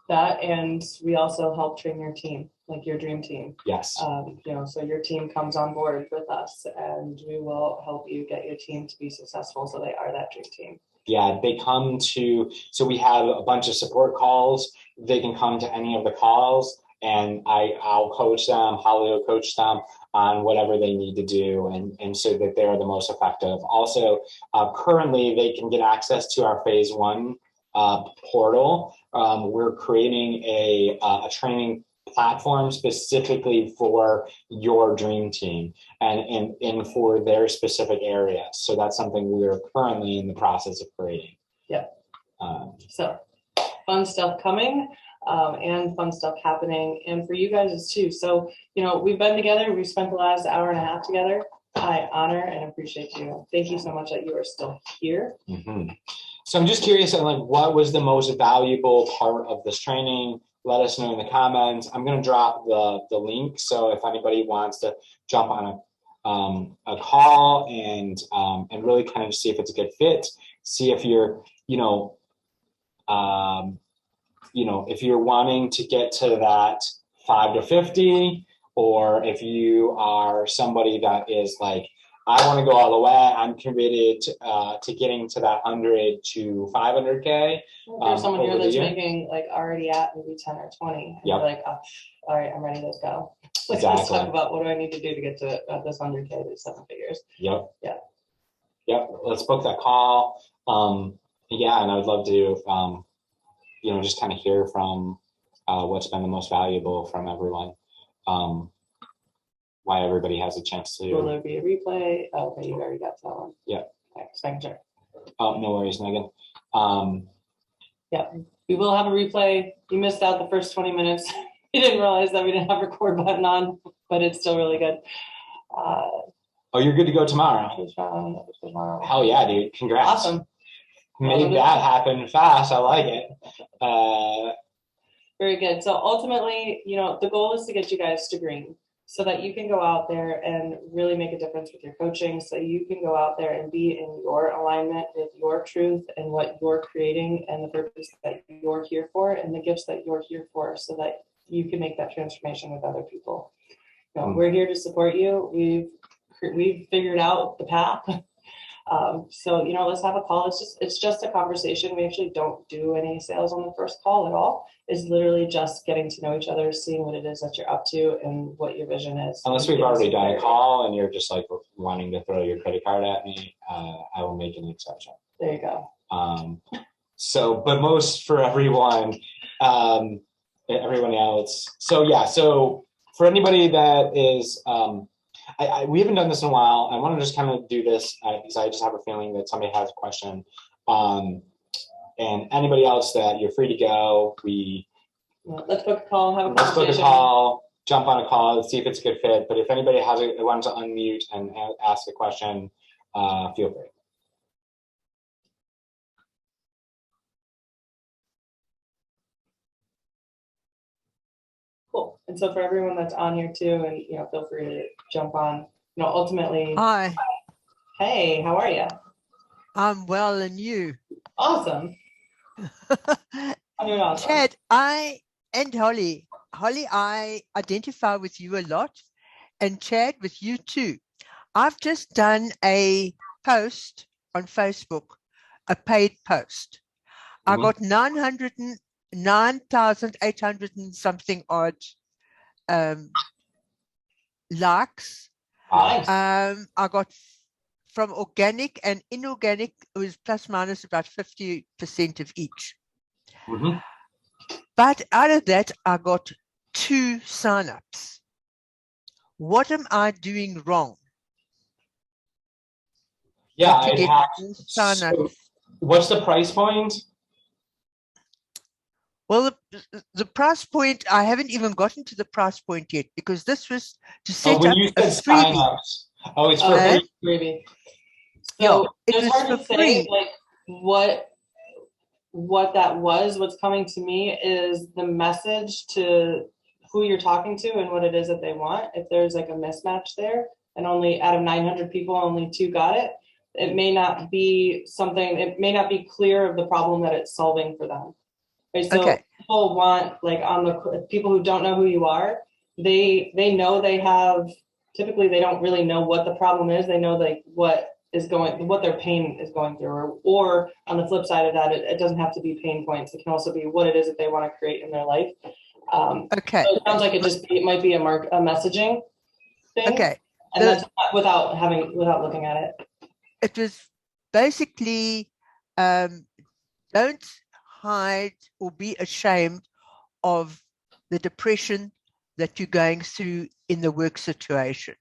That, and we also help train your team, like your dream team. Yes. So your team comes on board with us and we will help you get your team to be successful so they are that dream team. Yeah, they come to, so we have a bunch of support calls. They can come to any of the calls and I'll coach them, Holly will coach them on whatever they need to do and so that they're the most effective. Also, currently they can get access to our phase 1 portal. We're creating a training platform specifically for your dream team and for their specific area. So that's something we're currently in the process of creating. Yeah. So fun stuff coming and fun stuff happening. And for you guys too. So, we've been together. We've spent the last hour and a half together. I honor and appreciate you. Thank you so much that you are still here. Mm-hmm. So I'm just curious, what was the most valuable part of this training? Let us know in the comments. I'm going to drop the link. So if anybody wants to jump on a call and really kind of see if it's a good fit, see if you're, if you're wanting to get to that 5 to 50, or if you are somebody that is like I want to go all the way. I'm committed to getting to that 100 to 500K. There's someone here over the that's year. making like already at maybe 10 or 20. And Yep. you're like, oh, all right, I'm ready, let's go. Let's Exactly. talk about what do I need to do to get to this 100K to 7 figures. Yep. Yeah. Yep. Let's book that call. Yeah, and I would love to, just kind of hear from what's been the most valuable from everyone. Why everybody has a chance to. Will there be a replay? Oh, okay, you already got that one. Yeah. Okay, just making sure. Oh, no worries, Megan. Yeah, we will have a replay. You missed out the first 20 minutes. You didn't realize that we didn't have record button on, but it's still really good. Oh, you're good to go tomorrow. Tomorrow. Hell yeah, dude. Congrats. Awesome. Made that happen fast. I like it. Very good. So ultimately, the goal is to get you guys to green so that you can go out there and really make a difference with your coaching. So you can go out there and be in your alignment with your truth and what you're creating and the purpose that you're here for and the gifts that you're here for so that you can make that transformation with other people. We're here to support you. We've figured out the path. So let's have a call. It's just a conversation. We actually don't do any sales on the first call at all. It's literally just getting to know each other, seeing what it is that you're up to and what your vision is. Unless we've already done a call and you're just like wanting to throw your credit card at me, I will make an exception. There you go. But most for everyone else. So for anybody that is, we haven't done this in a while. I want to just kind of do this because I just have a feeling that somebody has a question. And anybody else that you're free to go. Let's book a call. Have a Let's conversation. book a call. Jump on a call. See if it's a good fit. But if anybody wants to unmute and ask a question, feel free. Cool. And so for everyone that's on here too, and feel free to jump on. Ultimately. Hi. Hey, how are you? I'm well, and you? Awesome. I'm doing awesome. Chad, and Holly, I identify with you a lot, and Chad with you too. I've just done a post on Facebook, a paid post. I got 9,800 and something odd likes. Nice. I got from organic and inorganic, it was plus minus about 50% of each. Mm-hmm. But out of that, I got 2 signups. What am I doing wrong? Yeah, To get so what's the price point? Well, the price point, I haven't even gotten to the price point yet because this was to set up a freebie. Signups. Oh, it's for freebie. So it's it was hard for to say free. like what that was. What's coming to me is the message to who you're talking to and what it is that they want. If there's like a mismatch there and only out of 900 people, only 2 got it, it may not be clear of the problem that it's solving for them. Right? So people want, like on the people who don't know who you are, they know they have, typically they don't really know what the problem is. They know like what their pain is going through, or on the flip side of that, it doesn't have to be pain points. It can also be what it is that they want to create in their life. So it sounds like it might be a messaging thing. Okay. And that's not without looking at it. It was basically don't hide or be ashamed of the depression that you're going through in the work situation.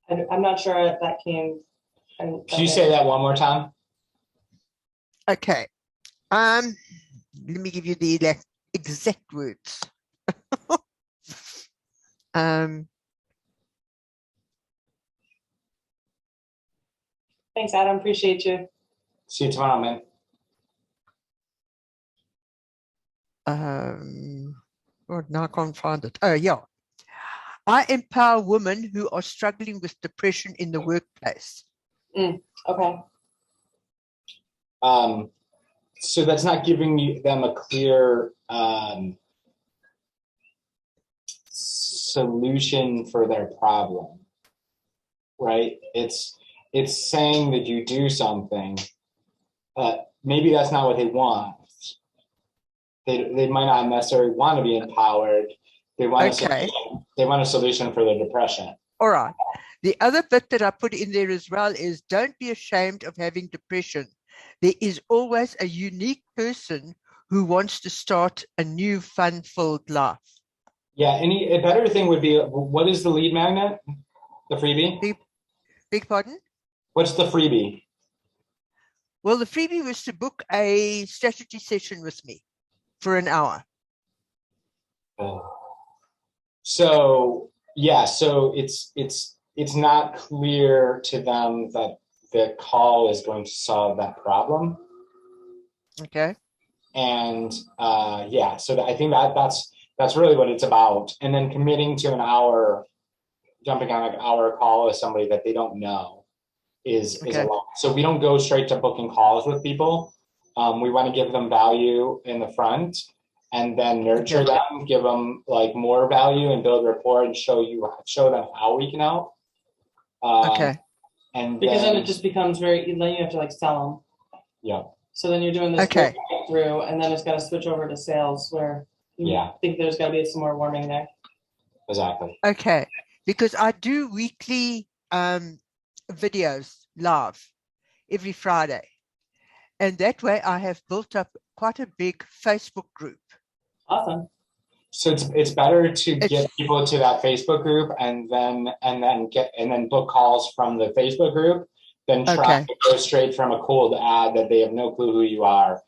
I'm not sure if that came. Can you say that one more time? Okay. Let me give you the exact words. Thanks, Adam. Appreciate you. See you tomorrow, man. Now I can't find it. Oh, yeah. I empower women who are struggling with depression in the workplace. Okay. So that's not giving them a clear solution for their problem. right? It's saying that you do something, but maybe that's not what they want. They might not necessarily want to be empowered. They want a solution for their depression. All right. The other bit that I put in there as well is don't be ashamed of having depression. There is always a unique person who wants to start a new fun-filled life. Yeah, a better thing would be, what is the lead magnet? The freebie? Beg pardon? What's the freebie? Well, the freebie was to book a strategy session with me for an hour. So yeah, so it's not clear to them that the call is going to solve that problem. Okay. And yeah, so I think that's really what it's about. And then committing to an hour, jumping on an hour call with somebody that they don't know is a lot. So we don't go straight to booking calls with people. We want to give them value in the front and then nurture them, give them like more value and build rapport and show them how we can help. And because then it just becomes then you have to like sell them. Yeah. So then you're doing this through, and then it's got to switch over to sales where you think there's got to be some more warming there. Exactly. Okay. Because I do weekly videos live every Friday. And that way I have built up quite a big Facebook group. Awesome. So it's better to get people to that Facebook group and then book calls from the Facebook group than try to go straight from a cold ad that they have no clue who you are.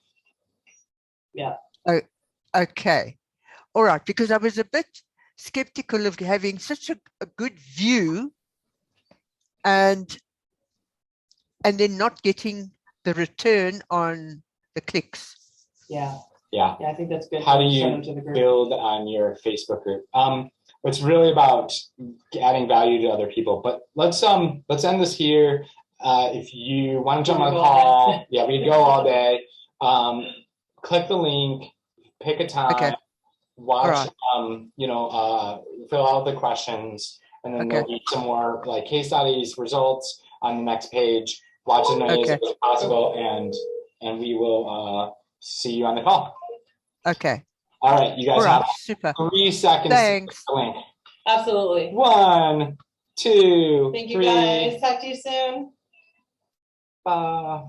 Yeah. Oh, okay. All right. Because I was a bit skeptical of having such a good view and then not getting the return on the clicks. Yeah. Yeah. Yeah, I think that's good. How do you build on your Facebook group? It's really about adding value to other people. But let's end this here. If you want to jump on a call, we can go all day. Click the link, pick a time, watch, fill out the questions, and then there'll be some more like case studies, results on the next page. Watch as many as possible, and we will see you on the call. Okay. All right, you guys have super. 3 seconds. Thanks. To link. Absolutely. 1, 2, Thank you 3. guys. Talk to you soon. Bye.